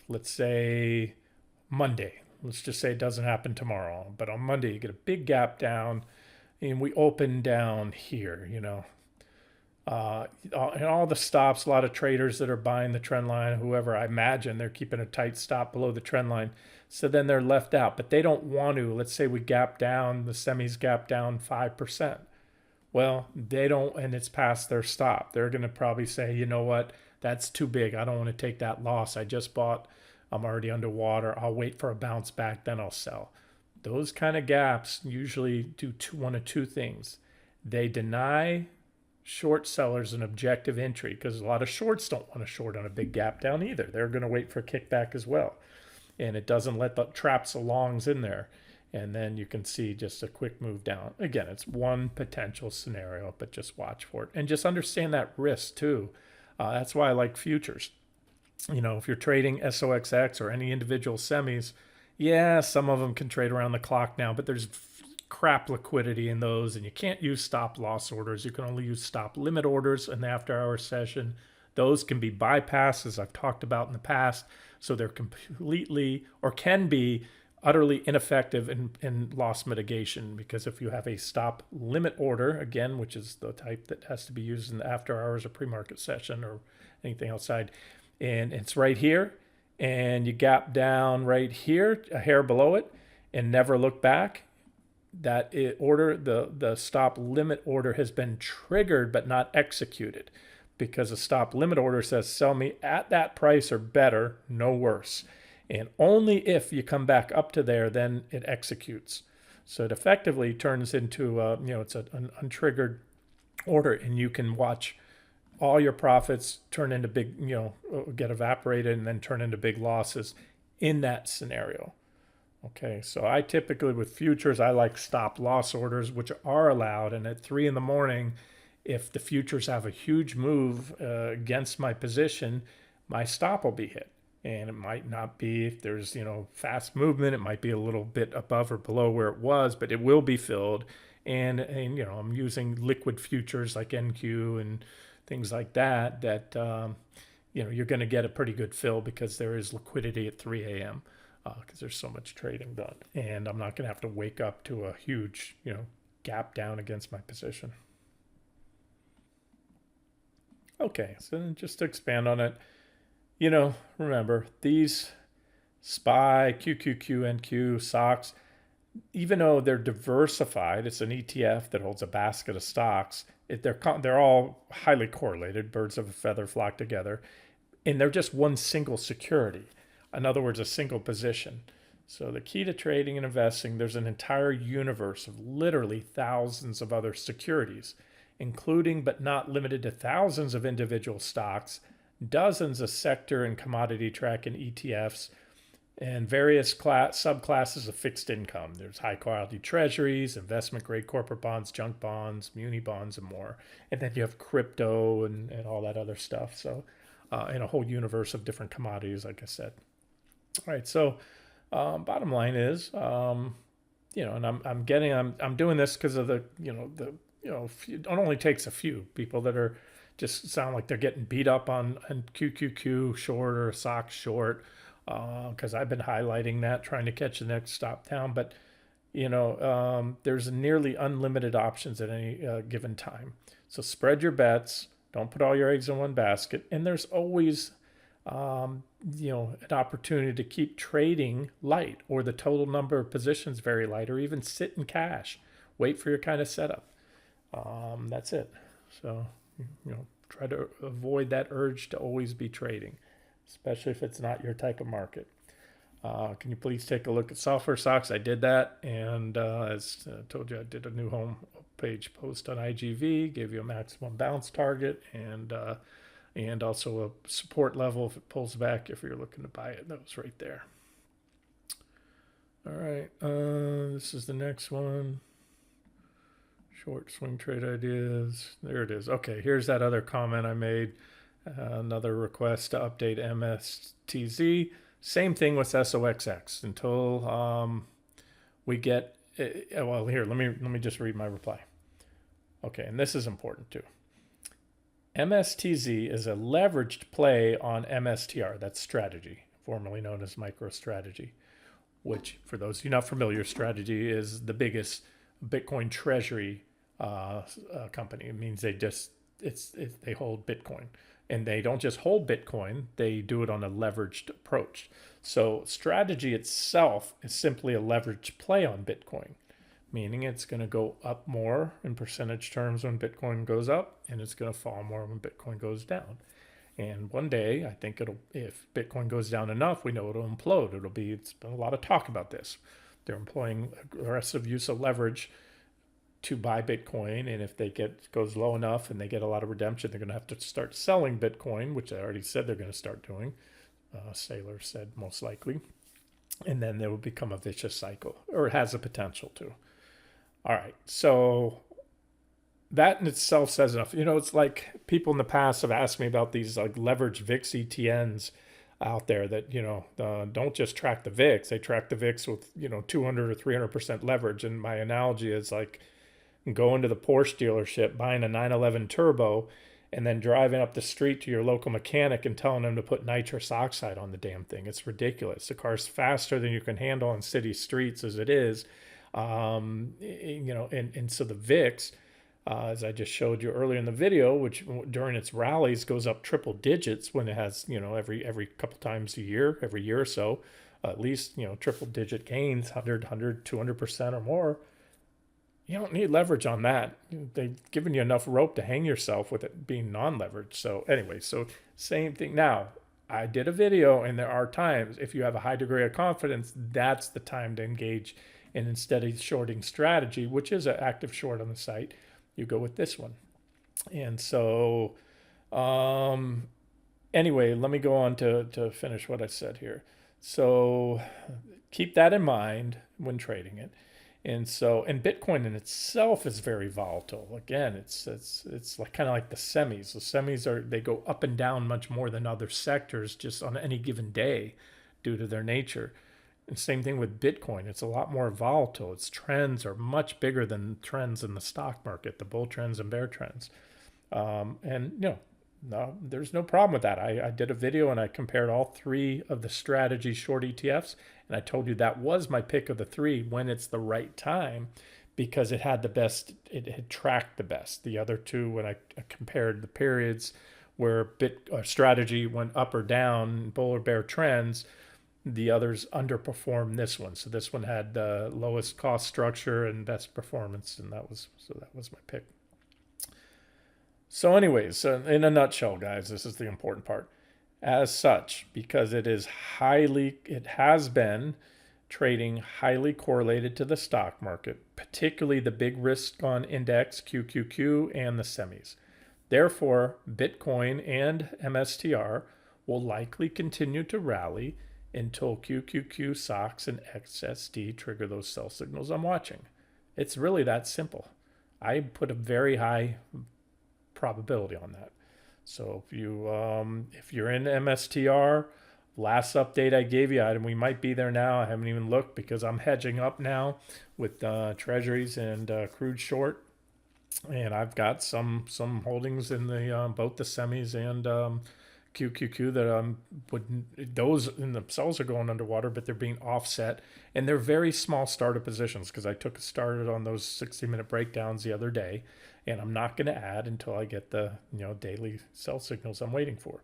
let's say Monday. Let's just say it doesn't happen tomorrow. But on Monday, you get a big gap down, and we open down here, and all the stops, a lot of traders that are buying the trend line, whoever, I imagine they're keeping a tight stop below the trend line. So then they're left out, but they don't want to. Let's say we gap down, the semis gap down 5%. Well, they don't, and it's past their stop. They're going to probably say, you know what, that's too big. I don't want to take that loss. I just bought, I'm already underwater. I'll wait for a bounce back, then I'll sell. Those kind of gaps usually do one of two things. They deny short sellers an objective entry, because a lot of shorts don't want to short on a big gap down either. They're going to wait for a kickback as well. And it doesn't let the traps of longs in there. And then you can see just a quick move down. Again, it's one potential scenario, but just watch for it. And just understand that risk too. That's why I like futures. If you're trading SOXX or any individual semis, yeah, some of them can trade around the clock now, but there's crap liquidity in those, and you can't use stop loss orders. You can only use stop limit orders in the after-hour session. Those can be bypassed, as I've talked about in the past, so they're completely, or can be, utterly ineffective in loss mitigation, because if you have a stop limit order, again, which is the type that has to be used in the after hours or pre-market session or anything outside, and it's right here, and you gap down right here, a hair below it, and never look back, the stop limit order has been triggered but not executed, because a stop limit order says sell me at that price or better, no worse. And only if you come back up to there, then it executes. So it effectively turns into, it's an untriggered order, and you can watch all your profits turn into big, get evaporated and then turn into big losses in that scenario. Okay, so I typically, with futures, I like stop loss orders, which are allowed. And at 3 a.m, if the futures have a huge move against my position, my stop will be hit. And it might not be, if there's, fast movement, it might be a little bit above or below where it was, but it will be filled. And I'm using liquid futures like NQ and things like that, you're going to get a pretty good fill, because there is liquidity at 3 a.m. Because there's so much trading done. And I'm not going to have to wake up to a huge, gap down against my position. Okay, so just to expand on it, remember, these SPY, QQQ, NQ, SOXX, even though they're diversified, it's an ETF that holds a basket of stocks, they're all highly correlated, birds of a feather flock together, and they're just one single security. In other words, a single position. So the key to trading and investing, there's an entire universe of literally thousands of other securities, including but not limited to thousands of individual stocks, dozens of sector and commodity tracking ETFs, and various subclasses of fixed income. There's high quality treasuries, investment grade corporate bonds, junk bonds, muni bonds, and more. And then you have crypto and all that other stuff. So, in a whole universe of different commodities, like I said. All right. So, bottom line is, and I'm doing this because of it only takes a few people that are just sound like they're getting beat up on QQQ short or SOXX short, because I've been highlighting that, trying to catch the next stop down. But there's nearly unlimited options at any given time. So spread your bets. Don't put all your eggs in one basket. And there's always an opportunity to keep trading light, or the total number of positions very light, or even sit in cash. Wait for your kind of setup. That's it. So, try to avoid that urge to always be trading, especially if it's not your type of market. Can you please take a look at software stocks? I did that, and as I told you, I did a new home page post on IGV, gave you a maximum bounce target, and also a support level if it pulls back, if you're looking to buy it. That was right there. All right, this is the next one. Short swing trade ideas. There it is. Okay, here's that other comment I made. Another request to update MSTZ. Same thing with SOXX until we get. Well, here, let me just read my reply. Okay, and this is important too. MSTZ is a leveraged play on MSTR. That's strategy, formerly known as MicroStrategy, which, for those of you not familiar, strategy is the biggest Bitcoin treasury company. It means they hold Bitcoin, and they don't just hold Bitcoin, they do it on a leveraged approach. So strategy itself is simply a leveraged play on Bitcoin, meaning it's going to go up more in percentage terms when Bitcoin goes up, and it's going to fall more when Bitcoin goes down. And one day, I think if Bitcoin goes down enough, we know it'll implode. It's been a lot of talk about this. They're employing aggressive use of leverage to buy Bitcoin, and if goes low enough and they get a lot of redemption, they're going to have to start selling Bitcoin, which I already said they're going to start doing. Saylor said most likely, and then there will become a vicious cycle, or it has the potential to. All right, so that in itself says enough. It's like people in the past have asked me about these like leveraged VIX ETNs out there that don't just track the VIX; they track the VIX with 200 or 300% leverage. And my analogy is like going to the Porsche dealership, buying a 911 Turbo, and then driving up the street to your local mechanic and telling them to put nitrous oxide on the damn thing. It's ridiculous. The car's faster than you can handle on city streets as it is. And so the VIX, as I just showed you earlier in the video, which during its rallies goes up triple digits when it has, every couple times a year, every year or so, at least, triple digit gains, 200% or more. You don't need leverage on that. They've given you enough rope to hang yourself with it being non-leveraged. So anyway, same thing. Now, I did a video, and there are times, if you have a high degree of confidence, that's the time to engage. And instead of shorting strategy, which is an active short on the site, you go with this one. And so anyway, let me go on to finish what I said here. So keep that in mind when trading it. And Bitcoin in itself is very volatile. Again, it's like kind of like the semis. The semis they go up and down much more than other sectors just on any given day due to their nature. And same thing with Bitcoin. It's a lot more volatile. Its trends are much bigger than trends in the stock market, the bull trends and bear trends. No, there's no problem with that. I did a video and I compared all three of the strategy short ETFs, and I told you that was my pick of the three when it's the right time, because it had the best, it had tracked the best. The other two, when I compared the periods where strategy went up or down, bull or bear trends, the others underperformed this one. So this one had the lowest cost structure and best performance, and that was my pick. So anyways, in a nutshell, guys, this is the important part. As such, because it has been trading highly correlated to the stock market, particularly the big risk on index, QQQ, and the semis. Therefore, Bitcoin and MSTR will likely continue to rally until QQQ, SOXX, and XSD trigger those sell signals I'm watching. It's really that simple. I put a very high probability on that. So if you're in MSTR, last update I gave you, and we might be there now. I haven't even looked because I'm hedging up now with treasuries and crude short, and I've got some holdings in the both the semis and QQQ that those in themselves are going underwater, but they're being offset, and they're very small starter positions because I took a started on those 60-minute breakdowns the other day, and I'm not going to add until I get the daily sell signals I'm waiting for.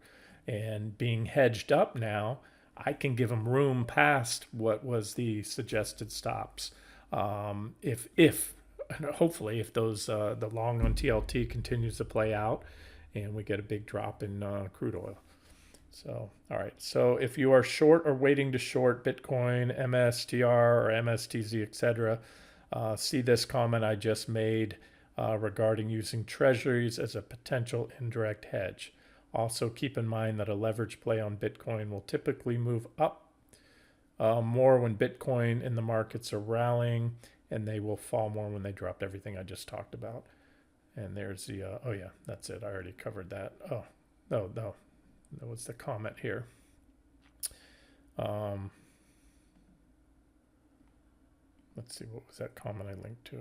And being hedged up now, I can give them room past what was the suggested stops. If hopefully if those the long on TLT continues to play out, and we get a big drop in crude oil. So, all right. So if you are short or waiting to short Bitcoin, MSTR or MSTZ, etc., see this comment I just made regarding using treasuries as a potential indirect hedge. Also, keep in mind that a leverage play on Bitcoin will typically move up more when Bitcoin in the markets are rallying, and they will fall more when they drop everything I just talked about. And there's the, oh yeah, that's it. I already covered that. Oh, no, that was the comment here. Let's see, what was that comment I linked to?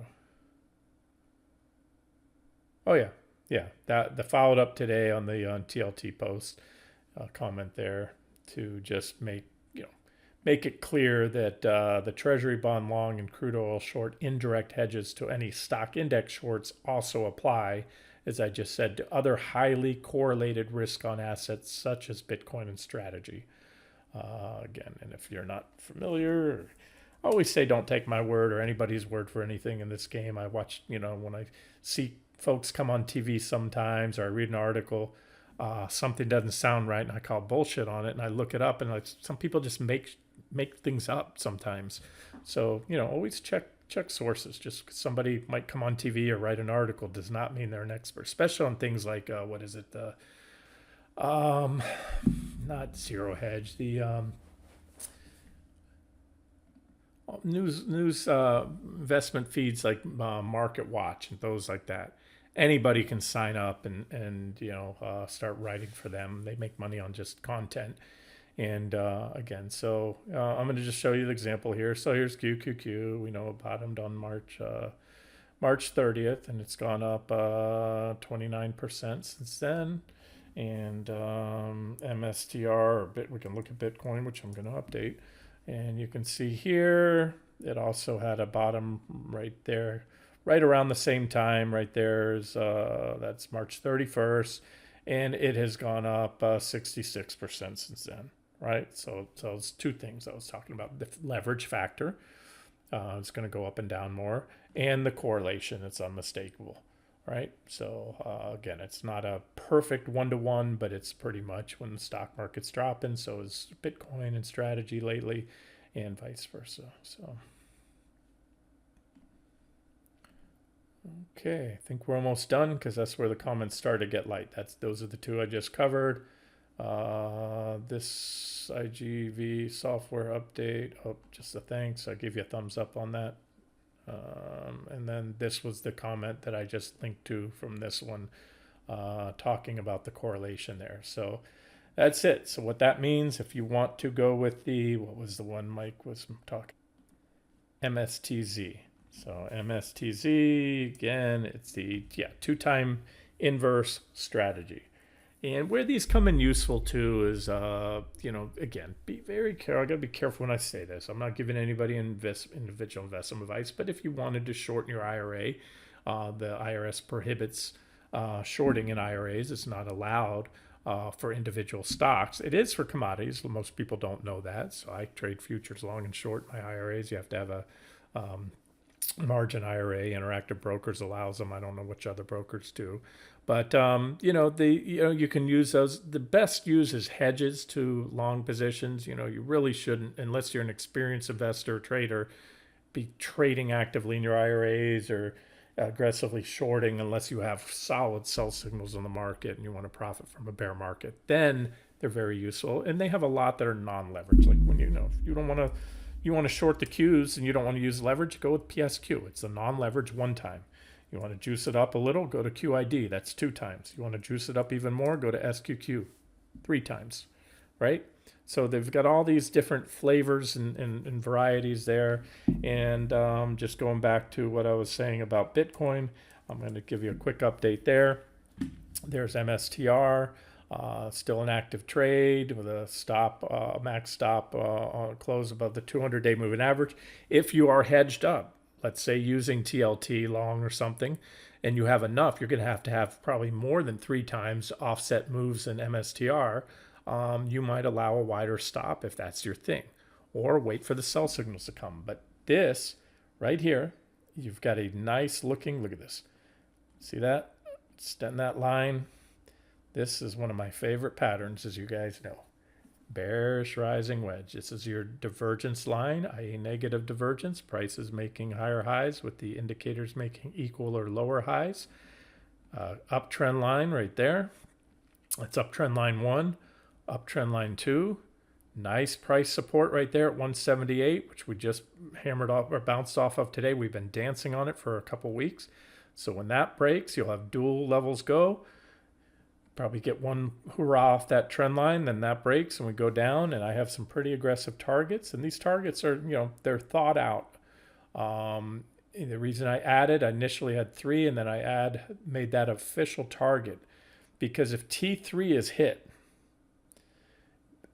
Oh yeah, that the followed up today on the TLT post comment there to just make it clear that the Treasury bond long and crude oil short indirect hedges to any stock index shorts also apply, as I just said, to other highly correlated risk on assets such as Bitcoin and strategy. Again, and if you're not familiar, I always say don't take my word or anybody's word for anything in this game. I watch, when I see folks come on TV sometimes, or I read an article, something doesn't sound right, and I call bullshit on it, and I look it up, and some people just make things up sometimes. So always check sources. Just 'cause somebody might come on TV or write an article does not mean they're an expert, especially on things like what is it, the not Zero Hedge, the news investment feeds like Market Watch and those like that. Anybody can sign up and start writing for them. They make money on just content. And again, so I'm going to just show you the example here. So here's QQQ. We know it bottomed on March 30th, and it's gone up 29% since then. And MSTR, we can look at Bitcoin, which I'm going to update. And you can see here, it also had a bottom right there, right around the same time. Right there is that's March 31st, and it has gone up 66% since then. Right, so it's two things I was talking about: the leverage factor, it's going to go up and down more, and the correlation, it's unmistakable. Right, so again, it's not a perfect one-to-one, but it's pretty much when the stock market's dropping, so is Bitcoin and strategy lately, and vice versa. So okay, I think we're almost done because that's where the comments start to get light. Those are the two I just covered. This IGV software update, just a thanks. I give you a thumbs up on that. And then this was the comment that I just linked to from this one, talking about the correlation there. So that's it. So what that means, if you want to go with what was the one Mike was talking? MSTZ. So MSTZ, again, it's the 2-time inverse strategy. And where these come in useful too is, again, be very careful. I got to be careful when I say this. I'm not giving anybody individual investment advice, but if you wanted to shorten your IRA, the IRS prohibits shorting in IRAs. It's not allowed for individual stocks. It is for commodities. Most people don't know that. So I trade futures long and short my IRAs. You have to have a margin IRA. Interactive Brokers allows them. I don't know which other brokers do, but you can use those. The best use is hedges to long positions. You really shouldn't, unless you're an experienced investor or trader, be trading actively in your IRAs or aggressively shorting unless you have solid sell signals on the market and you want to profit from a bear market. Then they're very useful, and they have a lot that are non-leverage. Like when if you don't want to, you want to short the Qs and you don't want to use leverage, go with PSQ. It's a non-leverage one time. You want to juice it up a little, go to QID. That's 2 times. You want to juice it up even more, go to SQQ 3 times, right? So they've got all these different flavors and varieties there. And just going back to what I was saying about Bitcoin, I'm going to give you a quick update there. There's MSTR, still an active trade with a stop, max stop on close above the 200-day moving average. If you are hedged up, let's say using TLT long or something, and you have enough, you're going to have probably more than 3 times offset moves in MSTR. You might allow a wider stop if that's your thing, or wait for the sell signals to come. But this right here, you've got a nice looking, look at this. See that? Extend that line. This is one of my favorite patterns, as you guys know. Bearish rising wedge. This is your divergence line, i.e. negative divergence. Price is making higher highs with the indicators making equal or lower highs. Uptrend line right there. That's uptrend line 1, uptrend line 2. Nice price support right there at 178, which we just hammered off or bounced off of today. We've been dancing on it for a couple weeks. So when that breaks, you'll have dual levels go. Probably get one hurrah off that trend line, then that breaks and we go down, and I have some pretty aggressive targets, and these targets are, they're thought out. The reason I initially had 3, and then I made that official target, because if T3 is hit,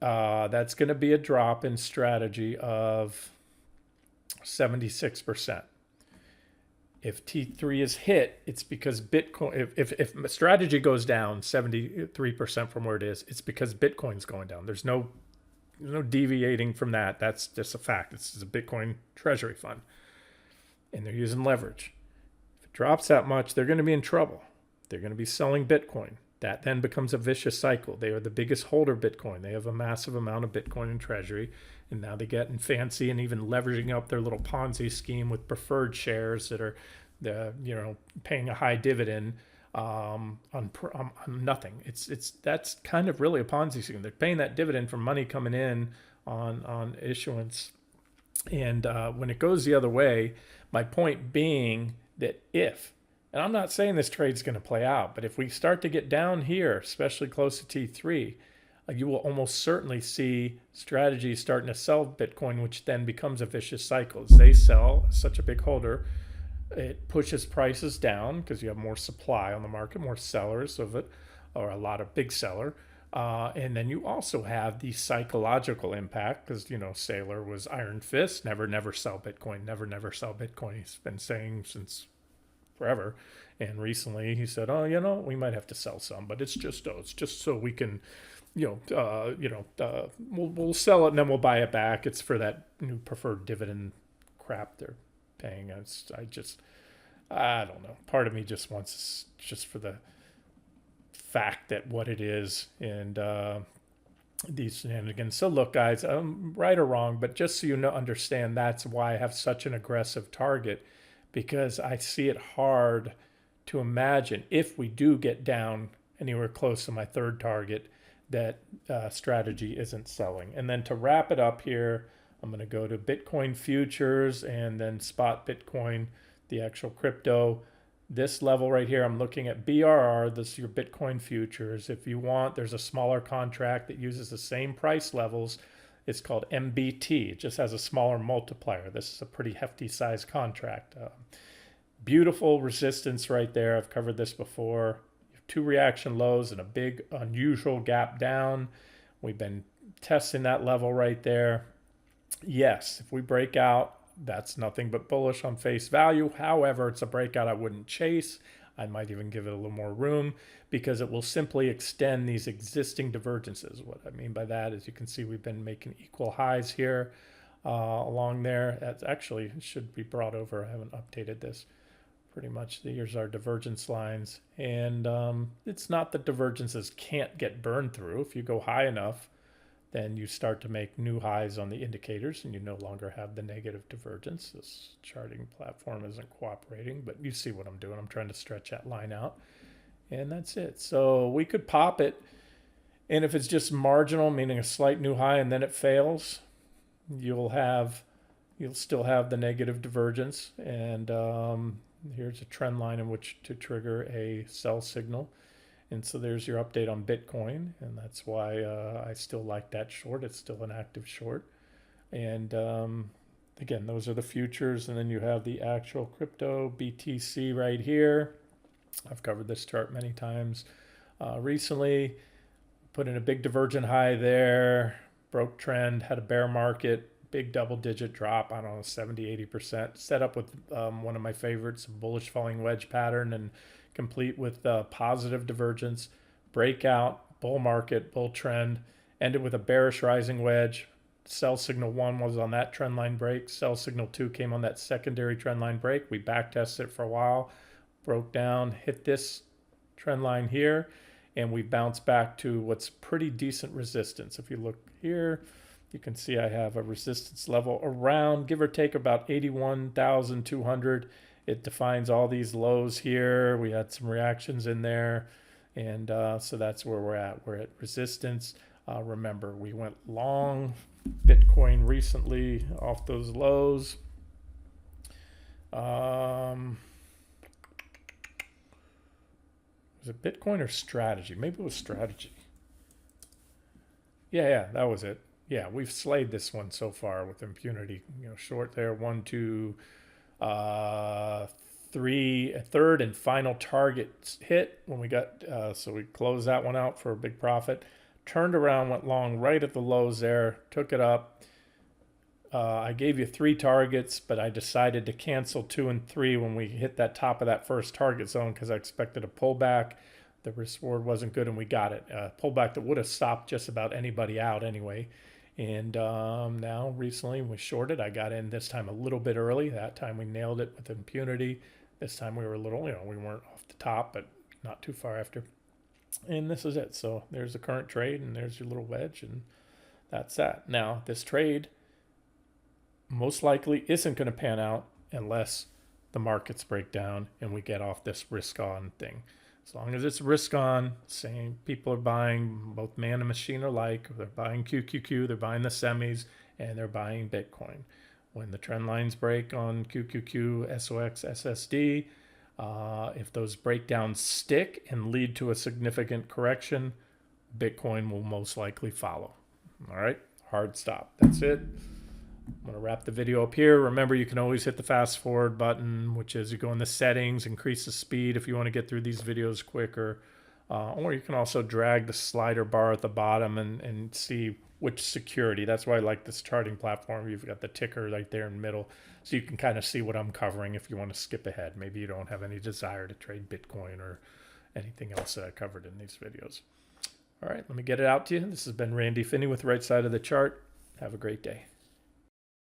that's going to be a drop in strategy of 76%. If T3 is hit, it's because Bitcoin, if strategy goes down 73% from where it is, it's because Bitcoin's going down. There's no deviating from that. That's just a fact. This is a Bitcoin treasury fund, and they're using leverage. If it drops that much, they're going to be in trouble. They're going to be selling Bitcoin. That then becomes a vicious cycle. They are the biggest holder of Bitcoin. They have a massive amount of Bitcoin in treasury, and now they get fancy and even leveraging up their little Ponzi scheme with preferred shares that are, paying a high dividend on nothing. That's kind of really a Ponzi scheme. They're paying that dividend from money coming in on issuance, and when it goes the other way, my point being that and I'm not saying this trade's going to play out, but if we start to get down here, especially close to T3, you will almost certainly see strategies starting to sell Bitcoin, which then becomes a vicious cycle. As they sell, such a big holder, it pushes prices down because you have more supply on the market, more sellers of it, or a lot of big seller. And then you also have the psychological impact because, Saylor was iron fist, never sell Bitcoin, never sell Bitcoin. He's been saying since forever, and recently he said, we might have to sell some, but it's just so we can, we'll sell it and then we'll buy it back. It's for that new preferred dividend crap they're paying us. I don't know. Part of me just wants just for the fact that what it is, and these shenanigans. So look, guys, right or wrong, but just so you understand, that's why I have such an aggressive target, because I see it hard to imagine if we do get down anywhere close to my third target that strategy isn't selling. And then to wrap it up here, I'm going to go to Bitcoin futures and then spot Bitcoin, the actual crypto. This level right here, I'm looking at BRR. This is your Bitcoin futures. If you want, there's a smaller contract that uses the same price levels. It's called MBT. It just has a smaller multiplier. This is a pretty hefty size contract. Beautiful resistance right there. I've covered this before. 2 reaction lows and a big unusual gap down. We've been testing that level right there. Yes, if we break out, that's nothing but bullish on face value. However, it's a breakout I wouldn't chase. I might even give it a little more room because it will simply extend these existing divergences. What I mean by that is you can see we've been making equal highs here along there. That actually should be brought over. I haven't updated this. Pretty much here's our divergence lines. And it's not that divergences can't get burned through. If you go high enough, then you start to make new highs on the indicators and you no longer have the negative divergence. This charting platform isn't cooperating, but you see what I'm doing. I'm trying to stretch that line out, and that's it. So we could pop it And if it's just marginal, meaning a slight new high and then it fails, you'll still have the negative divergence. And here's a trend line in which to trigger a sell signal. And so there's your update on Bitcoin, and that's why I still like that short. It's still an active short. And again, those are the futures, and then you have the actual crypto BTC right here. I've covered this chart many times recently. Put in a big divergent high there, broke trend, had a bear market, big double-digit drop, I don't know, 70, 80%. Set up with one of my favorites, bullish falling wedge pattern, and complete with positive divergence, breakout, bull market, bull trend, ended with a bearish rising wedge. Sell signal 1 was on that trend line break. Sell signal 2 came on that secondary trend line break. We back tested it for a while, broke down, hit this trend line here, and we bounced back to what's pretty decent resistance. If you look here, you can see I have a resistance level around, give or take, about 81,200. It defines all these lows here. We had some reactions in there. And so that's where we're at. We're at resistance. Remember, we went long Bitcoin recently off those lows. Was it Bitcoin or strategy? Maybe it was strategy. Yeah, that was it. Yeah, we've slayed this one so far with impunity. Short there, 1, 2, 3, a third and final target hit when we got, so we closed that one out for a big profit. Turned around, went long right at the lows there, took it up. I gave you 3 targets, but I decided to cancel 2 and 3 when we hit that top of that first target zone because I expected a pullback. The risk reward wasn't good, and we got it. A pullback that would have stopped just about anybody out anyway. And now recently we shorted. I got in this time a little bit early. That time we nailed it with impunity. This time we were a little, we weren't off the top, but not too far after. And this is it. So there's the current trade, and there's your little wedge, and that's that. Now, this trade most likely isn't going to pan out unless the markets break down and we get off this risk on thing. As long as it's risk on, same people are buying, both man and machine alike. They're buying QQQ, they're buying the semis, and they're buying Bitcoin. When the trend lines break on QQQ, SOXX, SSD, if those breakdowns stick and lead to a significant correction, Bitcoin will most likely follow. All right, hard stop. That's it. I'm going to wrap the video up here. Remember, you can always hit the fast forward button, which is you go in the settings, increase the speed if you want to get through these videos quicker. Or you can also drag the slider bar at the bottom and see which security. That's why I like this charting platform. You've got the ticker right there in the middle, so you can kind of see what I'm covering if you want to skip ahead. Maybe you don't have any desire to trade Bitcoin or anything else that I covered in these videos. All right, let me get it out to you. This has been Randy Finney with Right Side of the Chart. Have a great day.